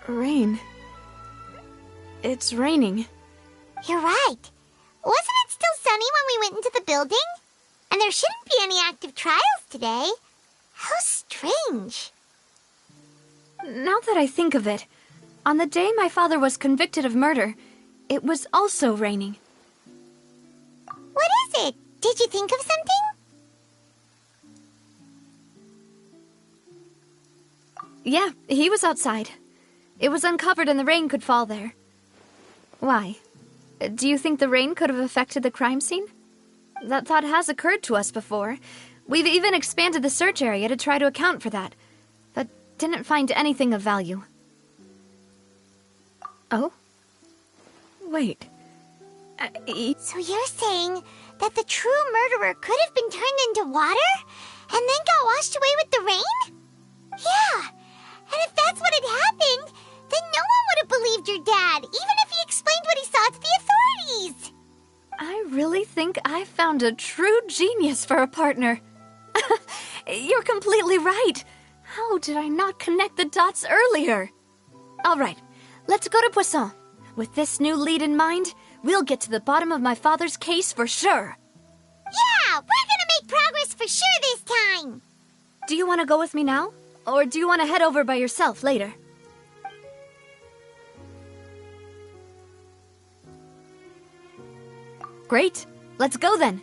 Rain. It's raining. You're right. Wasn't it still sunny when we went into the building? And there shouldn't be any active trials today. How strange. Now that I think of it, on the day my father was convicted of murder, it was also raining. What is it? Did you think of something? Yeah, he was outside. It was uncovered and the rain could fall there. Why? Do you think the rain could have affected the crime scene? That thought has occurred to us before. We've even expanded the search area to try to account for that, but didn't find anything of value. Oh? Wait. So you're saying that the true murderer could have been turned into water and then got washed away with the rain? Yeah, and if that's what had happened, then no one would have believed your dad, even if he explained what he saw to the authorities. I really think I found a true genius for a partner. You're completely right. How did I not connect the dots earlier? All right, let's go to Poisson. With this new lead in mind, we'll get to the bottom of my father's case for sure. Yeah, we're gonna make progress for sure this time. Do you want to go with me now? Or do you want to head over by yourself later? Great. Let's go then.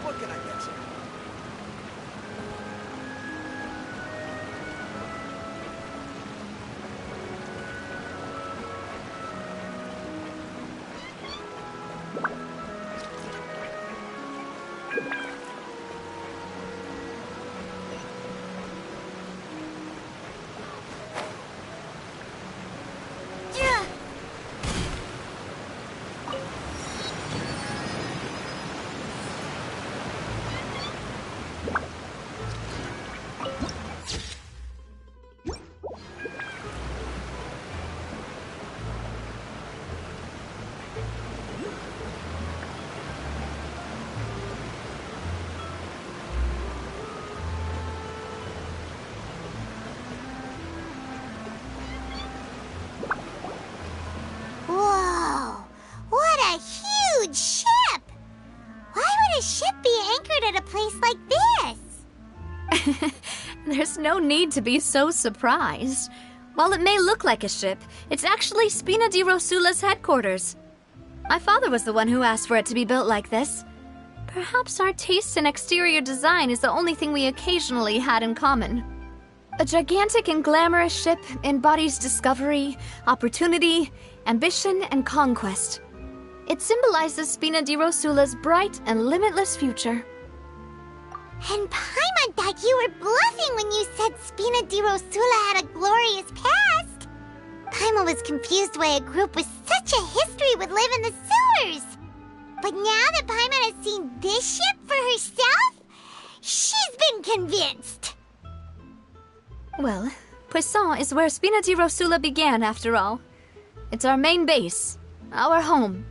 What can I get you? Whoa, what a huge ship! Why would a ship be anchored at a place like this? There's no need to be so surprised. While it may look like a ship, it's actually Spina di Rosula's headquarters. My father was the one who asked for it to be built like this. Perhaps our taste in exterior design is the only thing we occasionally had in common. A gigantic and glamorous ship embodies discovery, opportunity, ambition, and conquest. It symbolizes Spina di Rosula's bright and limitless future. And Paimon thought you were bluffing when you said Spina di Rosula had a glorious past. Paimon was confused why a group with such a history would live in the sewers. But now that Paimon has seen this ship for herself, she's been convinced. Well, Poisson is where Spina di Rosula began, after all. It's our main base, our home.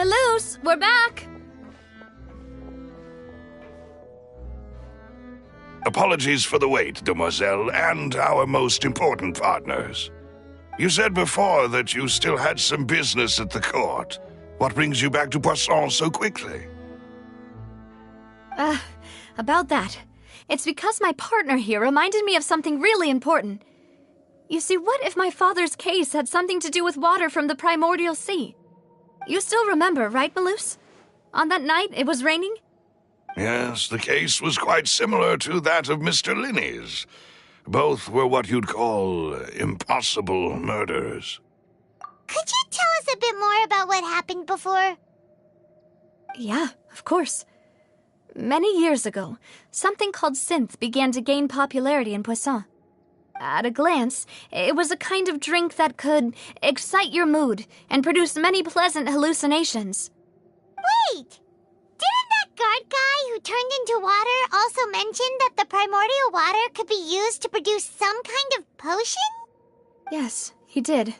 Melus, we're back! Apologies for the wait, demoiselle, and our most important partners. You said before that you still had some business at the court. What brings you back to Poisson so quickly? About that. It's because my partner here reminded me of something really important. You see, what if my father's case had something to do with water from the primordial sea? You still remember, right, Melus? On that night, it was raining? Yes, the case was quite similar to that of Mr. Linney's. Both were what you'd call impossible murders. Could you tell us a bit more about what happened before? Yeah, of course. Many years ago, something called synth began to gain popularity in Poisson. At a glance, it was a kind of drink that could excite your mood and produce many pleasant hallucinations. Wait! Didn't that guard guy who turned into water also mention that the primordial water could be used to produce some kind of potion? Yes, he did.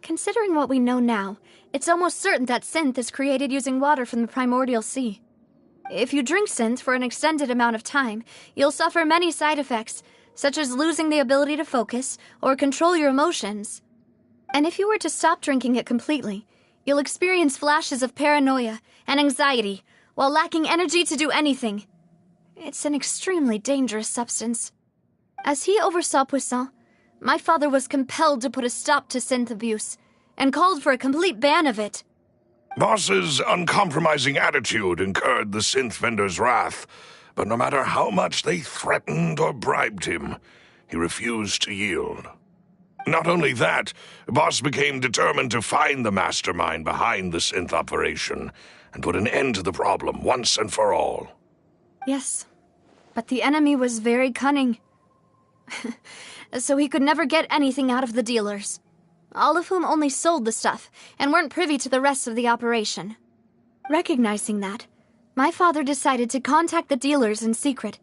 Considering what we know now, it's almost certain that synth is created using water from the primordial sea. If you drink synth for an extended amount of time, you'll suffer many side effects, such as losing the ability to focus or control your emotions. And if you were to stop drinking it completely, you'll experience flashes of paranoia and anxiety while lacking energy to do anything. It's an extremely dangerous substance. As he oversaw Poisson, my father was compelled to put a stop to synth abuse and called for a complete ban of it. Boss's uncompromising attitude incurred the synth vendor's wrath, but no matter how much they threatened or bribed him, he refused to yield. Not only that, Boss became determined to find the mastermind behind the synth operation and put an end to the problem once and for all. Yes, but the enemy was very cunning. So he could never get anything out of the dealers, all of whom only sold the stuff and weren't privy to the rest of the operation. Recognizing that, my father decided to contact the dealers in secret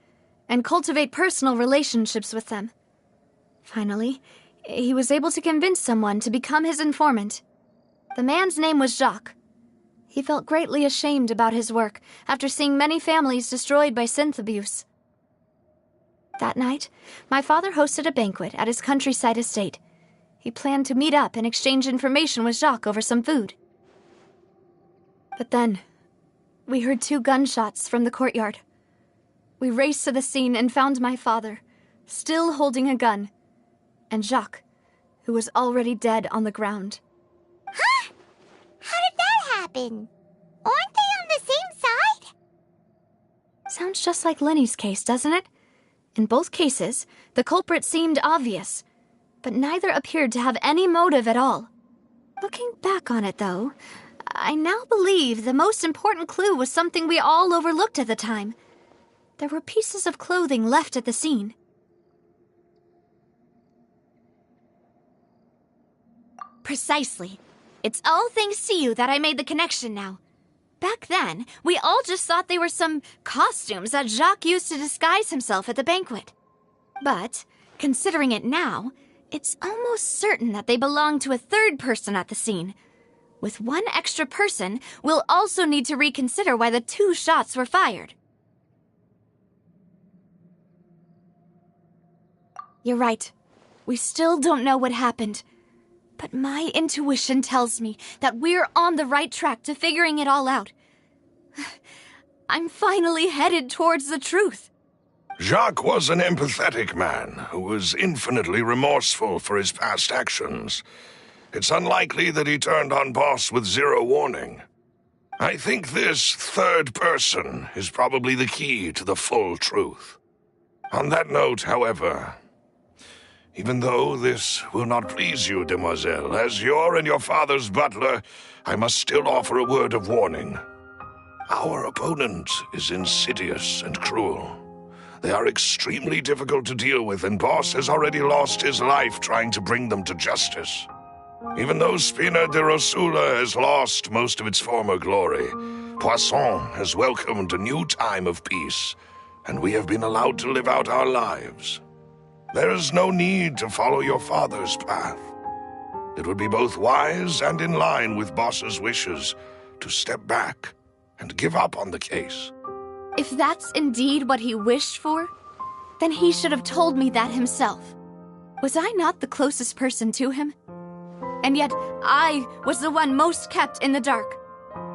and cultivate personal relationships with them. Finally, he was able to convince someone to become his informant. The man's name was Jacques. He felt greatly ashamed about his work after seeing many families destroyed by synth abuse. That night, my father hosted a banquet at his countryside estate. He planned to meet up and exchange information with Jacques over some food. But then, we heard 2 gunshots from the courtyard. We raced to the scene and found my father, still holding a gun, and Jacques, who was already dead on the ground. Huh? How did that happen? Aren't they on the same side? Sounds just like Lenny's case, doesn't it? In both cases, the culprit seemed obvious, but neither appeared to have any motive at all. Looking back on it, though, I now believe the most important clue was something we all overlooked at the time. There were pieces of clothing left at the scene. Precisely. It's all thanks to you that I made the connection now. Back then, we all just thought they were some costumes that Jacques used to disguise himself at the banquet. But, considering it now, it's almost certain that they belong to a third person at the scene. With one extra person, we'll also need to reconsider why the 2 shots were fired. You're right. We still don't know what happened. But my intuition tells me that we're on the right track to figuring it all out. I'm finally headed towards the truth. Jacques was an empathetic man who was infinitely remorseful for his past actions. It's unlikely that he turned on Boss with 0 warning. I think this third person is probably the key to the full truth. On that note, however, even though this will not please you, demoiselle, as your and your father's butler, I must still offer a word of warning. Our opponent is insidious and cruel. They are extremely difficult to deal with, and Boss has already lost his life trying to bring them to justice. Even though Spina de Rosula has lost most of its former glory, Poisson has welcomed a new time of peace, and we have been allowed to live out our lives. There is no need to follow your father's path. It would be both wise and in line with Boss's wishes to step back and give up on the case. If that's indeed what he wished for, then he should have told me that himself. Was I not the closest person to him? And yet, I was the one most kept in the dark.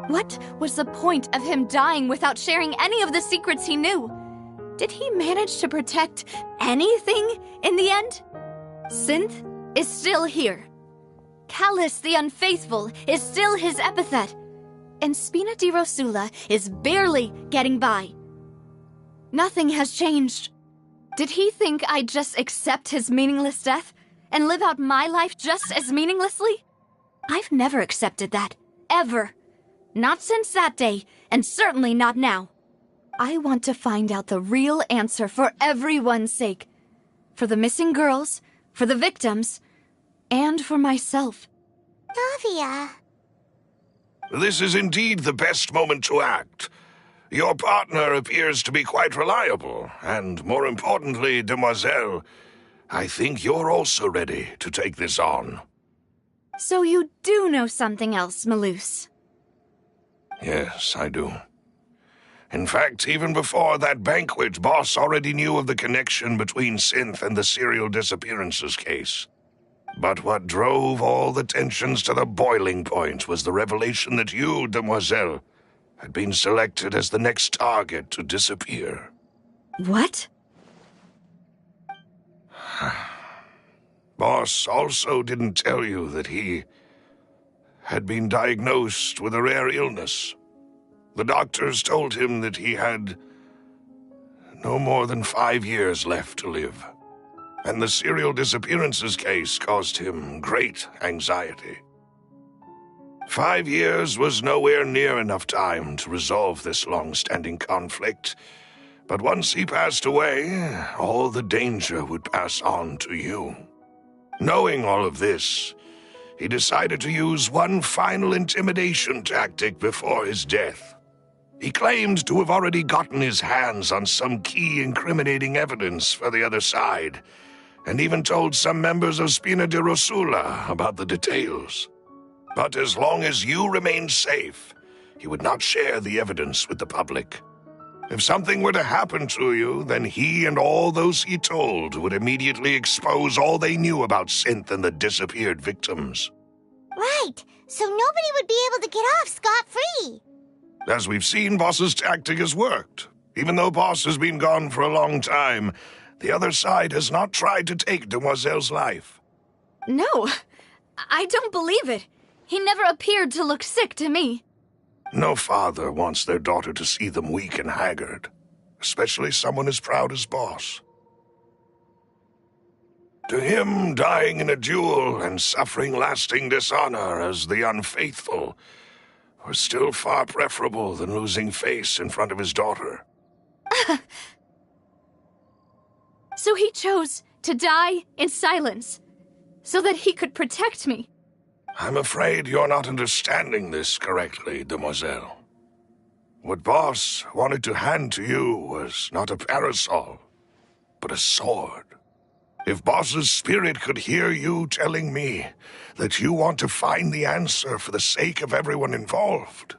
What was the point of him dying without sharing any of the secrets he knew? Did he manage to protect anything in the end? Synth is still here. Callus the Unfaithful is still his epithet. And Spina di Rosula is barely getting by. Nothing has changed. Did he think I'd just accept his meaningless death and live out my life just as meaninglessly? I've never accepted that. Ever. Not since that day, and certainly not now. I want to find out the real answer for everyone's sake. For the missing girls, for the victims, and for myself. Navia. This is indeed the best moment to act. Your partner appears to be quite reliable, and more importantly, demoiselle, I think you're also ready to take this on. So you do know something else, Malus? Yes, I do. In fact, even before that banquet, Boss already knew of the connection between Synth and the serial disappearances case. But what drove all the tensions to the boiling point was the revelation that you, demoiselle, had been selected as the next target to disappear. What? Boss also didn't tell you that he had been diagnosed with a rare illness. The doctors told him that he had no more than 5 years left to live, and the serial disappearances case caused him great anxiety. 5 years was nowhere near enough time to resolve this long-standing conflict, but once he passed away, all the danger would pass on to you. Knowing all of this, he decided to use one final intimidation tactic before his death. He claimed to have already gotten his hands on some key incriminating evidence for the other side, and even told some members of Spina di Rosula about the details. But as long as you remained safe, he would not share the evidence with the public. If something were to happen to you, then he and all those he told would immediately expose all they knew about Synth and the disappeared victims. Right, so nobody would be able to get off scot-free. As we've seen, Boss's tactic has worked. Even though Boss has been gone for a long time, the other side has not tried to take Demoiselle's life. No, I don't believe it. He never appeared to look sick to me. No father wants their daughter to see them weak and haggard, especially someone as proud as Boss. To him, dying in a duel and suffering lasting dishonor as the Unfaithful were still far preferable than losing face in front of his daughter. So he chose to die in silence, so that he could protect me. I'm afraid you're not understanding this correctly, demoiselle. What Boss wanted to hand to you was not a parasol, but a sword. If Boss's spirit could hear you telling me that you want to find the answer for the sake of everyone involved,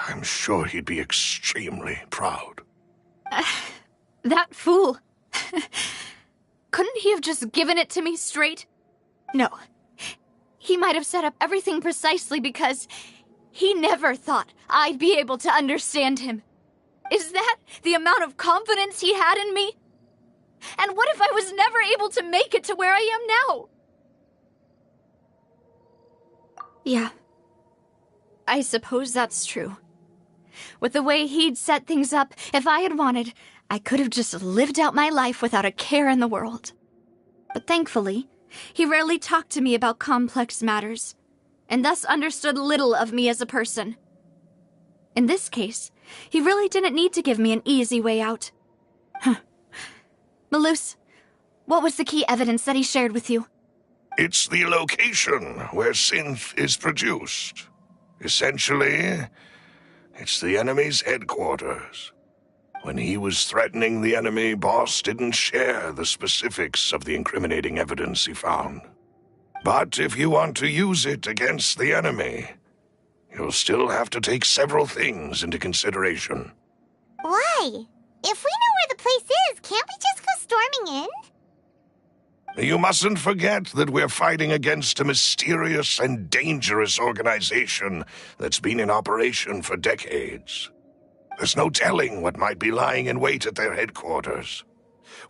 I'm sure he'd be extremely proud. That fool. Couldn't he have just given it to me straight? No. He might have set up everything precisely because he never thought I'd be able to understand him. Is that the amount of confidence he had in me? And what if I was never able to make it to where I am now? Yeah. I suppose that's true. With the way he'd set things up, if I had wanted, I could have just lived out my life without a care in the world. But thankfully, he rarely talked to me about complex matters, and thus understood little of me as a person. In this case, he really didn't need to give me an easy way out. Malus, what was the key evidence that he shared with you? It's the location where Synth is produced. Essentially, it's the enemy's headquarters. When he was threatening the enemy, Boss didn't share the specifics of the incriminating evidence he found. But if you want to use it against the enemy, you'll still have to take several things into consideration. Why? If we know where the place is, can't we just go storming in? You mustn't forget that we're fighting against a mysterious and dangerous organization that's been in operation for decades. There's no telling what might be lying in wait at their headquarters.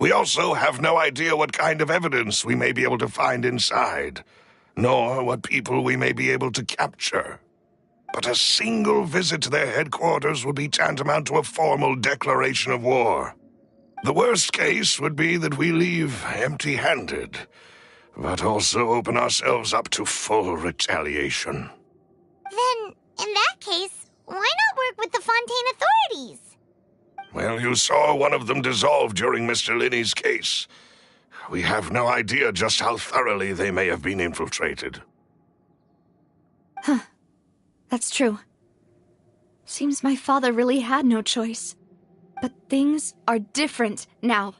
We also have no idea what kind of evidence we may be able to find inside, nor what people we may be able to capture. But a single visit to their headquarters would be tantamount to a formal declaration of war. The worst case would be that we leave empty-handed, but also open ourselves up to full retaliation. Then, in that case, why not work with the Fontaine authorities? Well, you saw one of them dissolve during Mr. Linney's case. We have no idea just how thoroughly they may have been infiltrated. Huh. That's true. Seems my father really had no choice. But things are different now.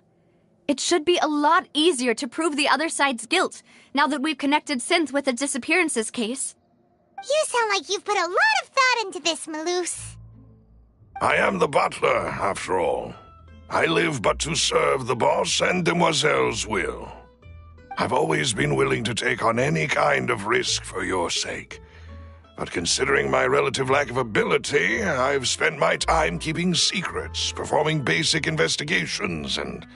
It should be a lot easier to prove the other side's guilt, now that we've connected Synth with the disappearances case. You sound like you've put a lot of thought into this, Maloose. I am the butler, after all. I live but to serve the boss and Demoiselle's will. I've always been willing to take on any kind of risk for your sake. But considering my relative lack of ability, I've spent my time keeping secrets, performing basic investigations, and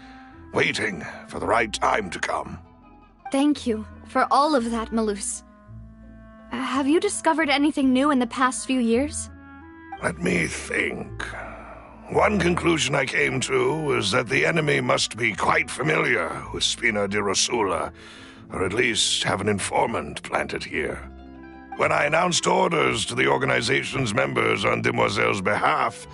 waiting for the right time to come. Thank you for all of that, Maloose. Have you discovered anything new in the past few years? Let me think. One conclusion I came to was that the enemy must be quite familiar with Spina di Rosula, or at least have an informant planted here. When I announced orders to the organization's members on Demoiselle's behalf,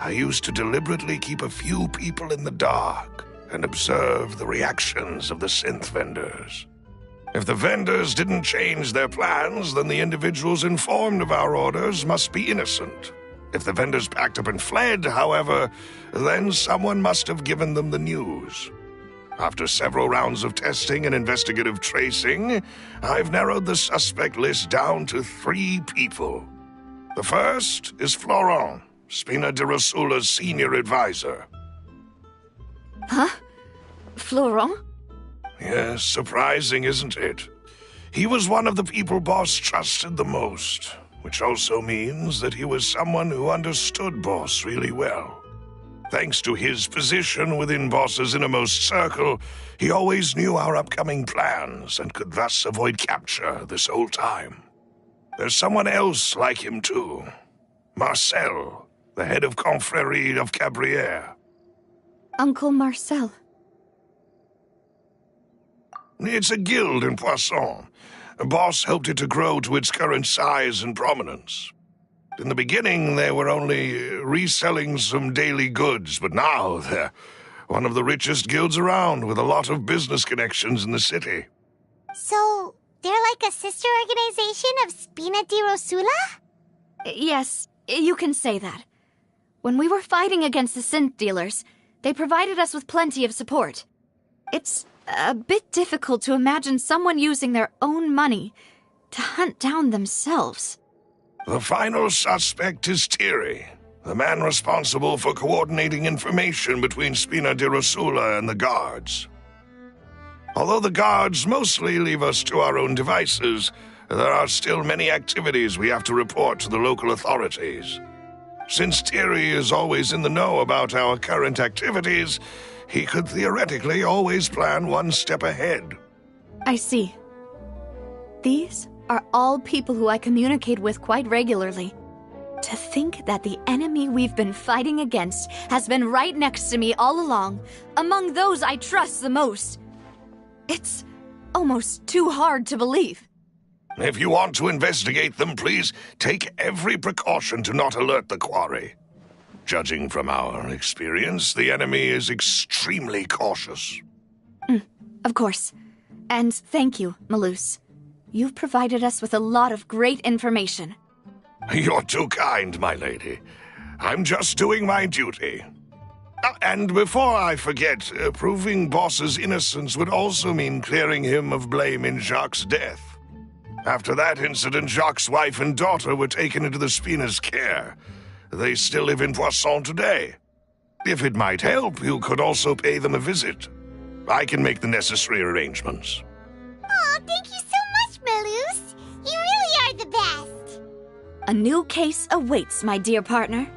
I used to deliberately keep a few people in the dark and observe the reactions of the synth vendors. If the vendors didn't change their plans, then the individuals informed of our orders must be innocent. If the vendors packed up and fled, however, then someone must have given them the news. After several rounds of testing and investigative tracing, I've narrowed the suspect list down to 3 people. The first is Florent, Spina di Rosula's senior advisor. Huh? Florent? Yes, surprising, isn't it? He was one of the people Boss trusted the most, which also means that he was someone who understood Boss really well. Thanks to his position within Boss's innermost circle, he always knew our upcoming plans and could thus avoid capture this whole time. There's someone else like him too. Marcel, the head of Confrérie of Cabrières. Uncle Marcel. It's a guild in Poisson. Boss helped it to grow to its current size and prominence. In the beginning, they were only reselling some daily goods, but now they're one of the richest guilds around, with a lot of business connections in the city. So, they're like a sister organization of Spina di Rosula? Yes, you can say that. When we were fighting against the synth dealers, they provided us with plenty of support. It's a bit difficult to imagine someone using their own money to hunt down themselves. The final suspect is Thierry, the man responsible for coordinating information between Spina di Rosula and the guards. Although the guards mostly leave us to our own devices, there are still many activities we have to report to the local authorities. Since Thierry is always in the know about our current activities, he could theoretically always plan one step ahead. I see. These are all people who I communicate with quite regularly. To think that the enemy we've been fighting against has been right next to me all along, among those I trust the most. It's almost too hard to believe. If you want to investigate them, please take every precaution to not alert the quarry. Judging from our experience, the enemy is extremely cautious. Of course. And thank you, Maloose. You've provided us with a lot of great information. You're too kind, my lady. I'm just doing my duty. And before I forget, proving Boss's innocence would also mean clearing him of blame in Jacques' death. After that incident, Jacques' wife and daughter were taken into the Spina's care. They still live in Poisson today. If it might help, you could also pay them a visit. I can make the necessary arrangements. Aw, thank you so much, Malus. You really are the best. A new case awaits, my dear partner.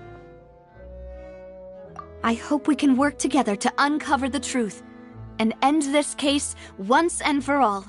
I hope we can work together to uncover the truth and end this case once and for all.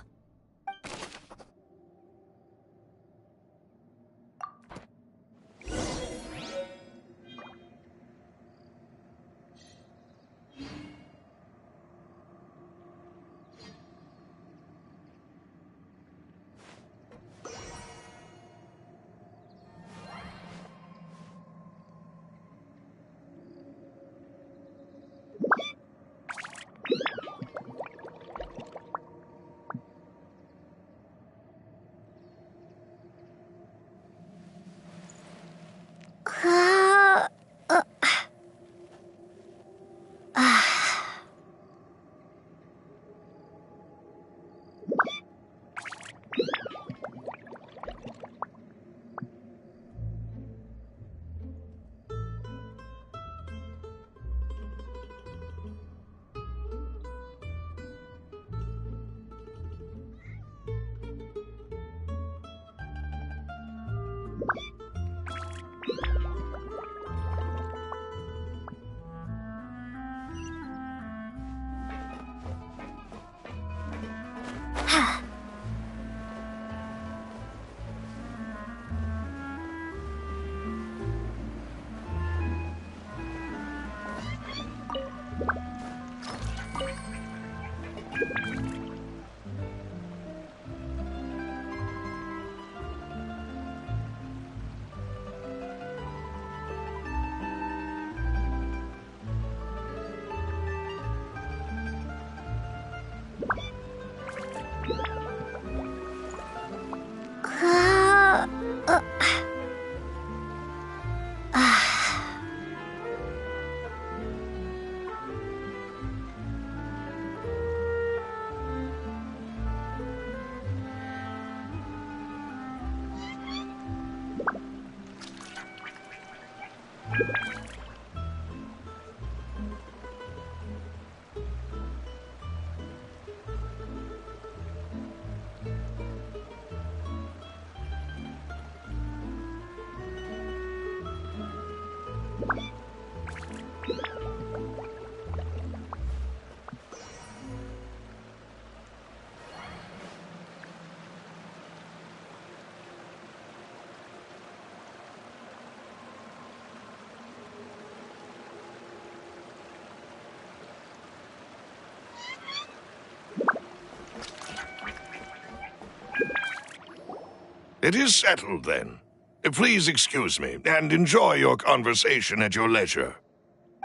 It is settled, then. Please excuse me, and enjoy your conversation at your leisure.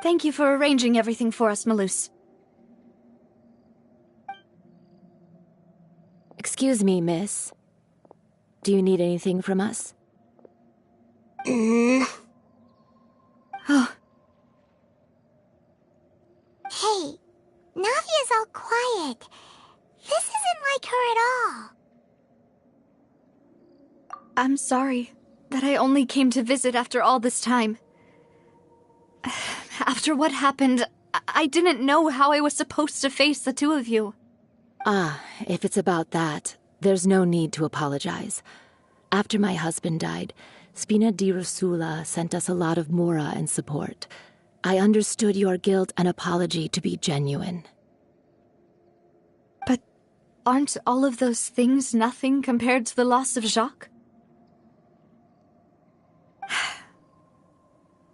Thank you for arranging everything for us, Malus. Excuse me, miss. Do you need anything from us? Oh. Hey, Navia's all quiet. This isn't like her at all. I'm sorry that I only came to visit after all this time. After what happened, I didn't know how I was supposed to face the two of you. Ah, if it's about that, there's no need to apologize. After my husband died, Spina di Rosula sent us a lot of mora and support. I understood your guilt and apology to be genuine. But aren't all of those things nothing compared to the loss of Jacques?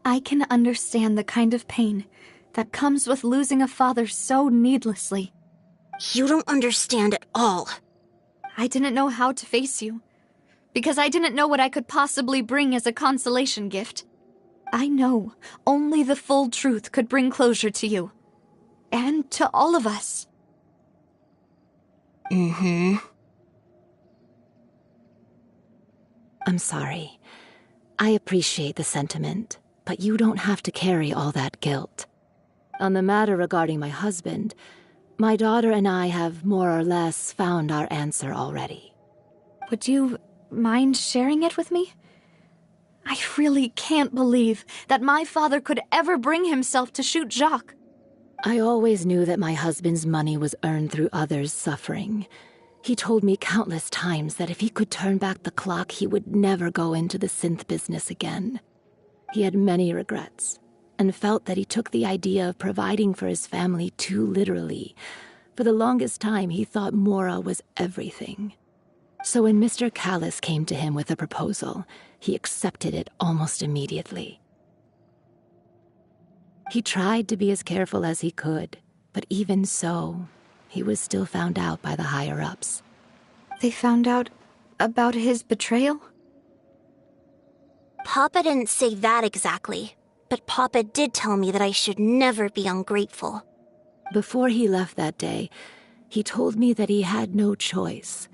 I can understand the kind of pain that comes with losing a father so needlessly. You don't understand at all. I didn't know how to face you, because I didn't know what I could possibly bring as a consolation gift. I know only the full truth could bring closure to you, and to all of us. I'm sorry. I appreciate the sentiment, but you don't have to carry all that guilt. On the matter regarding my husband, my daughter and I have more or less found our answer already. Would you mind sharing it with me? I really can't believe that my father could ever bring himself to shoot Jacques. I always knew that my husband's money was earned through others' suffering. He told me countless times that if he could turn back the clock, he would never go into the synth business again. He had many regrets, and felt that he took the idea of providing for his family too literally. For the longest time, he thought Mora was everything. So when Mr. Callis came to him with a proposal, he accepted it almost immediately. He tried to be as careful as he could, but even so, he was still found out by the higher-ups. They found out about his betrayal? Papa didn't say that exactly, but Papa did tell me that I should never be ungrateful. Before he left that day, he told me that he had no choice.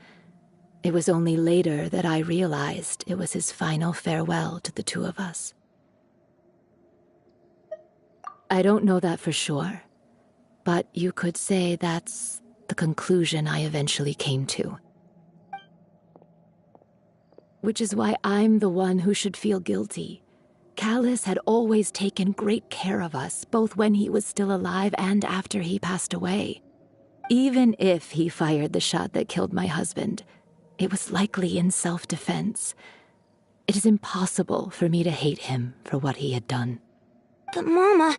It was only later that I realized it was his final farewell to the two of us. I don't know that for sure, but you could say that's the conclusion I eventually came to. Which is why I'm the one who should feel guilty. Callis had always taken great care of us, both when he was still alive and after he passed away. Even if he fired the shot that killed my husband, it was likely in self-defense. It is impossible for me to hate him for what he had done. But Mama,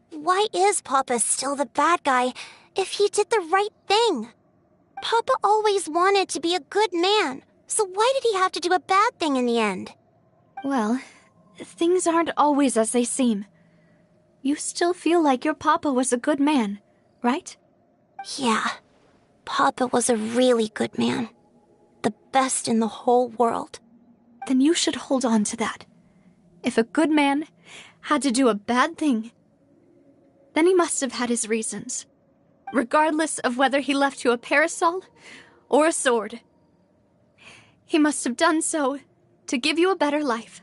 why is Papa still the bad guy if he did the right thing? Papa always wanted to be a good man, so why did he have to do a bad thing in the end? Well, things aren't always as they seem. You still feel like your Papa was a good man, right? Yeah, Papa was a really good man. The best in the whole world. Then you should hold on to that. If a good man had to do a bad thing, then he must have had his reasons, regardless of whether he left you a parasol or a sword. He must have done so to give you a better life.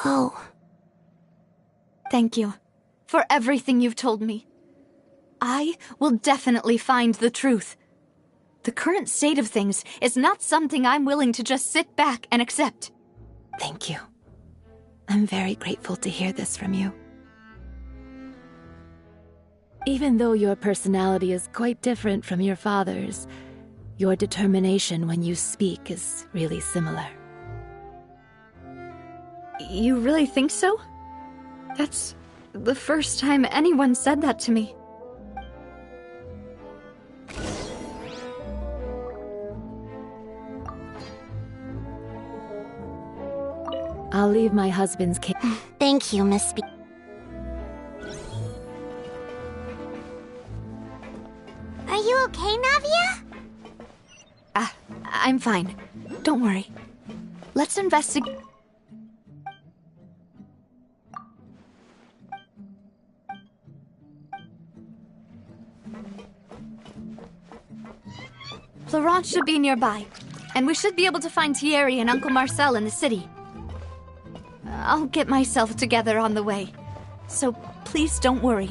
Oh. Thank you for everything you've told me. I will definitely find the truth. The current state of things is not something I'm willing to just sit back and accept. Thank you. I'm very grateful to hear this from you. Even though your personality is quite different from your father's, your determination when you speak is really similar. You really think so? That's the first time anyone said that to me. I'll leave my husband's care. Thank you, Miss B. Are you okay, Navia? I'm fine. Don't worry. Let's investigate. Florence should be nearby, and we should be able to find Thierry and Uncle Marcel in the city. I'll get myself together on the way, so please don't worry.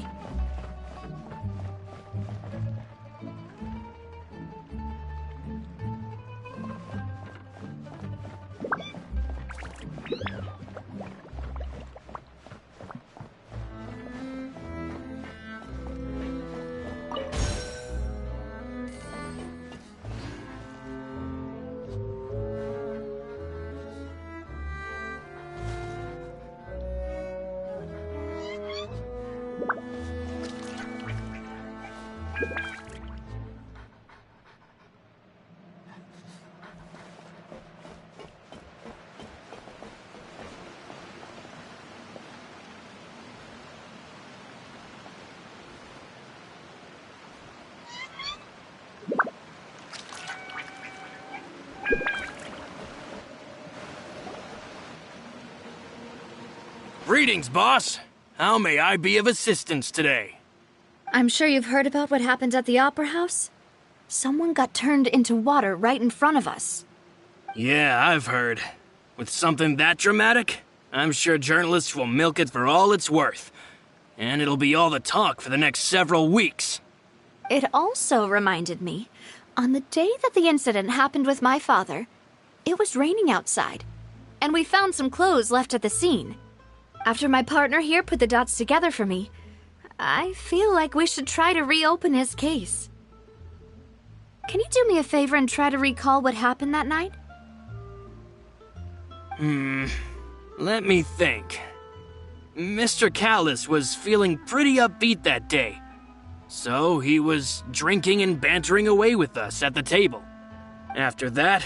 Greetings, boss. How may I be of assistance today? I'm sure you've heard about what happened at the Opera House. Someone got turned into water right in front of us. Yeah, I've heard. With something that dramatic, I'm sure journalists will milk it for all it's worth. And it'll be all the talk for the next several weeks. It also reminded me, on the day that the incident happened with my father, It was raining outside, and we found some clothes left at the scene. After my partner here put the dots together for me, I feel like we should try to reopen his case. Can you do me a favor and try to recall what happened that night? Let me think. Mr. Callus was feeling pretty upbeat that day, so he was drinking and bantering away with us at the table. After that,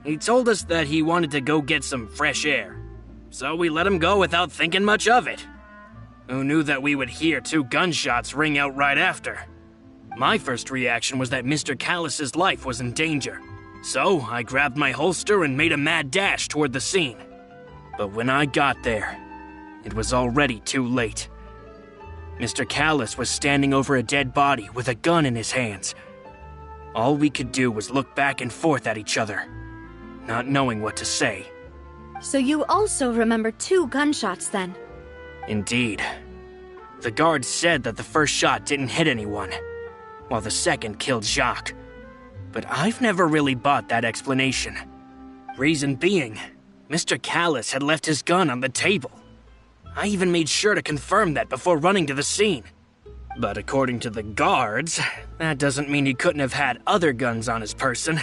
he told us that he wanted to go get some fresh air, so we let him go without thinking much of it. Who knew that we would hear 2 gunshots ring out right after? My first reaction was that Mr. Callus's life was in danger, so I grabbed my holster and made a mad dash toward the scene. But when I got there, it was already too late. Mr. Callus was standing over a dead body with a gun in his hands. All we could do was look back and forth at each other, not knowing what to say. So you also remember 2 gunshots then? Indeed. The guard said that the first shot didn't hit anyone, while the second killed Jacques. But I've never really bought that explanation. Reason being, Mr. Callus had left his gun on the table. I even made sure to confirm that before running to the scene. But according to the guards, that doesn't mean he couldn't have had other guns on his person.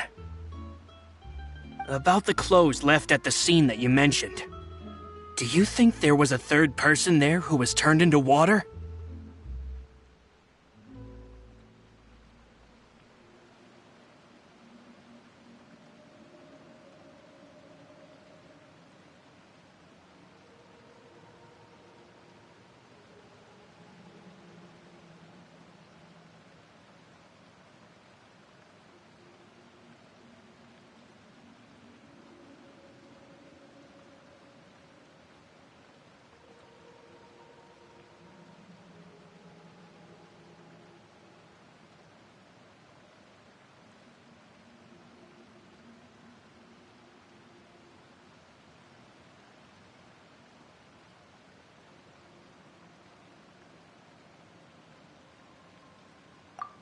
About the clothes left at the scene that you mentioned, do you think there was a third person there who was turned into water?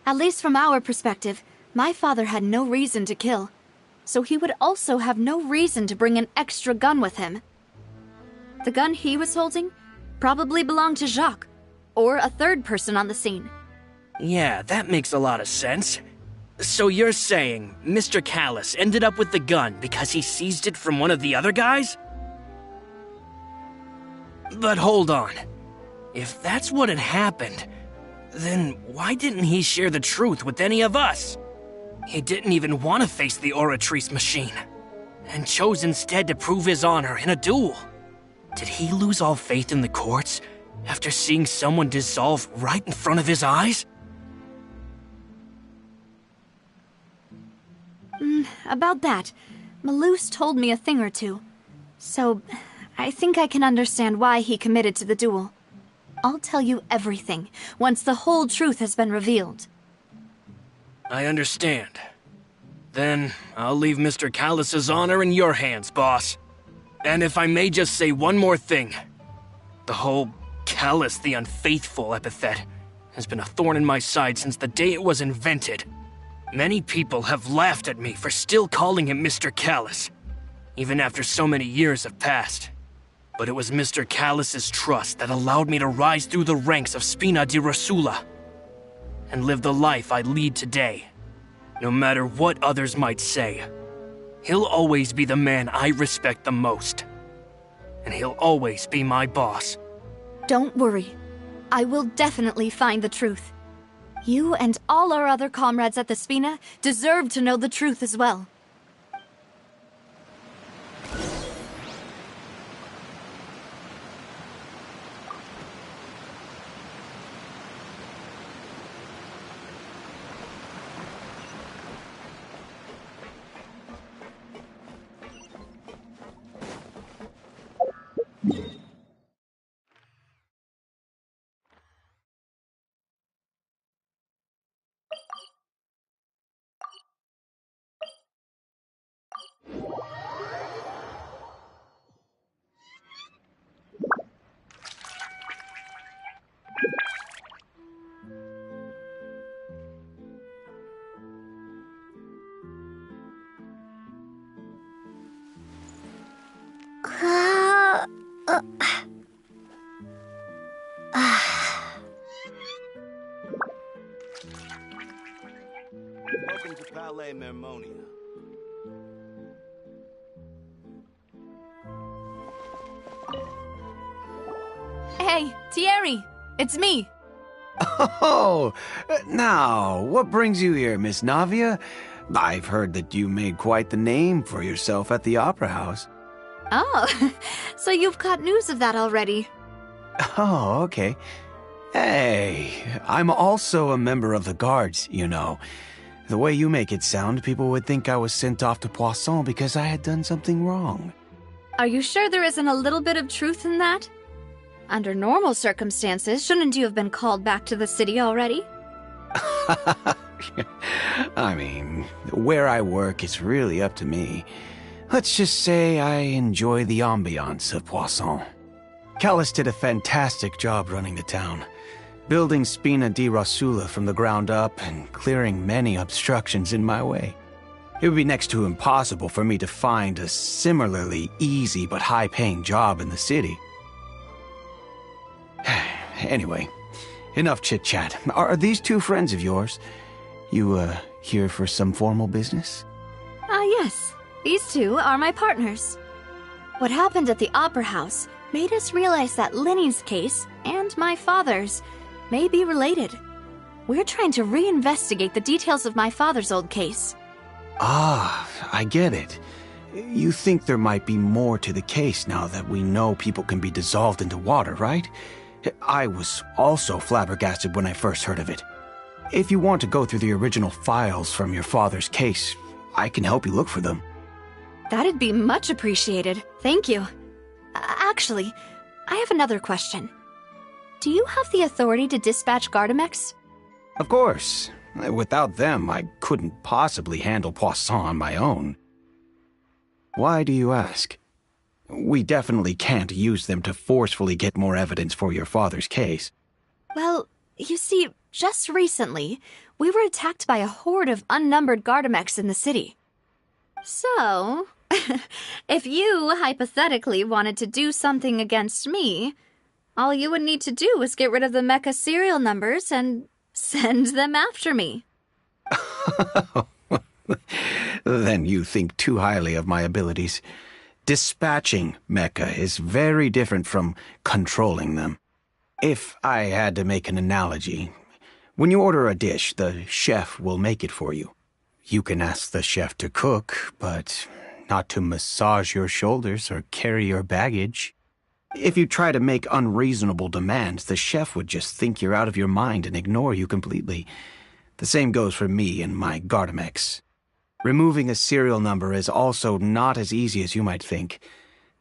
At least from our perspective, my father had no reason to kill, so he would also have no reason to bring an extra gun with him. The gun he was holding probably belonged to Jacques, or a third person on the scene. Yeah, that makes a lot of sense. So you're saying Mr. Callus ended up with the gun because he seized it from one of the other guys? But hold on. If that's what had happened, then why didn't he share the truth with any of us? He didn't even want to face the Oratrice machine, and chose instead to prove his honor in a duel. Did he lose all faith in the courts after seeing someone dissolve right in front of his eyes? About that, Malus told me a thing or two, so I think I can understand why he committed to the duel. I'll tell you everything once the whole truth has been revealed. I understand. Then I'll leave Mr. Callus's honor in your hands, boss. And if I may just say one more thing. The whole Callus the Unfaithful epithet has been a thorn in my side since the day it was invented. Many people have laughed at me for still calling him Mr. Callus, even after so many years have passed. But it was Mr. Callus's trust that allowed me to rise through the ranks of Spina di Rosula and live the life I lead today. No matter what others might say, he'll always be the man I respect the most. And he'll always be my boss. Don't worry. I will definitely find the truth. You and all our other comrades at the Spina deserve to know the truth as well. Welcome to Palais Mermonia. Hey, Thierry! It's me! Oh, now, what brings you here, Miss Navia? I've heard that you made quite the name for yourself at the Opera House. Oh, so you've caught news of that already. Oh, okay. Hey, I'm also a member of the Guards, you know. The way you make it sound, people would think I was sent off to Poisson because I had done something wrong. Are you sure there isn't a little bit of truth in that? Under normal circumstances, shouldn't you have been called back to the city already? I mean, where I work is really up to me. Let's just say I enjoy the ambiance of Poisson. Callis did a fantastic job running the town, building Spina di Rosula from the ground up and clearing many obstructions in my way. It would be next to impossible for me to find a similarly easy but high-paying job in the city. Anyway, enough chit-chat. Are these two friends of yours? You, here for some formal business? Yes. These two are my partners. What happened at the Opera House made us realize that Linny's case and my father's may be related. We're trying to reinvestigate the details of my father's old case. Ah, I get it. You think there might be more to the case now that we know people can be dissolved into water, right? I was also flabbergasted when I first heard of it. If you want to go through the original files from your father's case, I can help you look for them. That'd be much appreciated. Thank you. Actually, I have another question. Do you have the authority to dispatch Gardamex? Of course. Without them, I couldn't possibly handle Poisson on my own. Why do you ask? We definitely can't use them to forcefully get more evidence for your father's case. Well, you see, just recently, we were attacked by a horde of unnumbered Gardamex in the city. So, if you hypothetically wanted to do something against me, all you would need to do is get rid of the mecha serial numbers and send them after me. Then you think too highly of my abilities. Dispatching mecha is very different from controlling them. If I had to make an analogy, when you order a dish, the chef will make it for you. You can ask the chef to cook, but not to massage your shoulders or carry your baggage. If you try to make unreasonable demands, the chef would just think you're out of your mind and ignore you completely. The same goes for me and my Gardamex. Removing a serial number is also not as easy as you might think.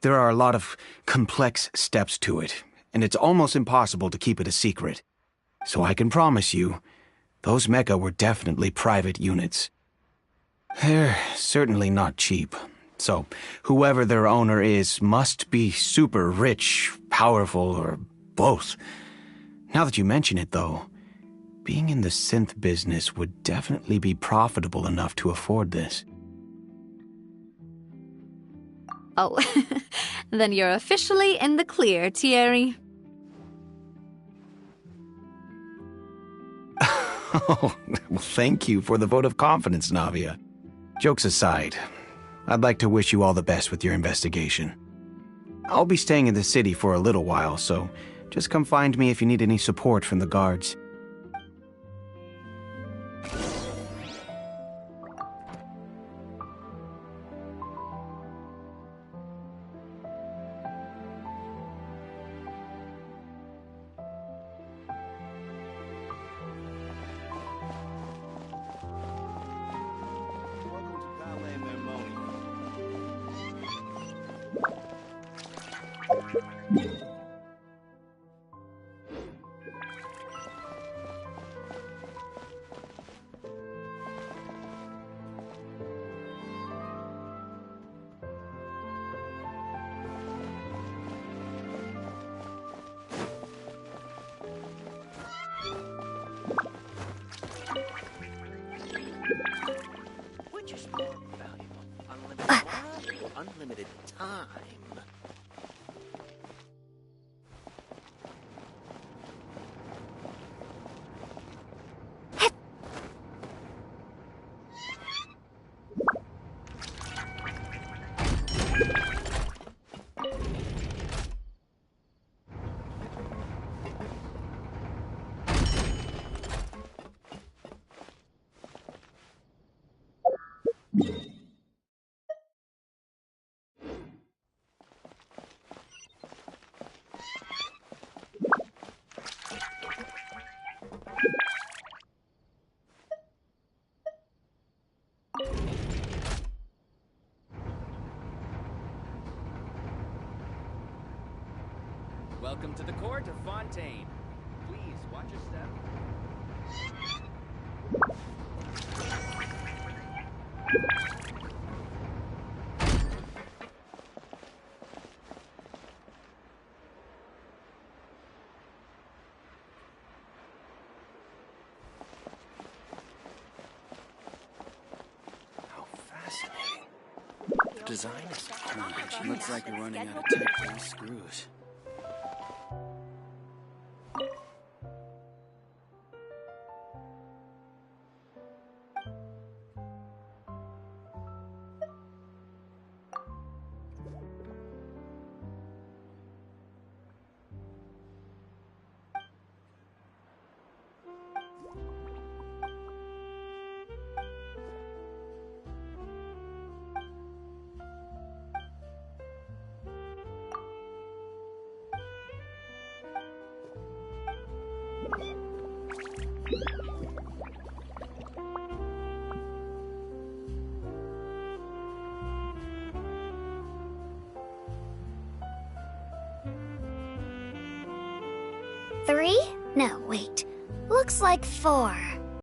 There are a lot of complex steps to it, and it's almost impossible to keep it a secret. So I can promise you, those mecha were definitely private units. They're certainly not cheap. So, whoever their owner is must be super rich, powerful, or both. Now that you mention it, though, being in the synth business would definitely be profitable enough to afford this. Oh, then you're officially in the clear, Thierry. Oh, well, thank you for the vote of confidence, Navia. Jokes aside, I'd like to wish you all the best with your investigation. I'll be staying in the city for a little while, so just come find me if you need any support from the guards. Welcome to Palais Mermonia. Which is more valuable? Unlimited life or unlimited time? Welcome to the court of Fontaine. Please watch your step. How fascinating. The design is cool. Looks like you're running out of tight screws. Three? No, wait. Looks like 4.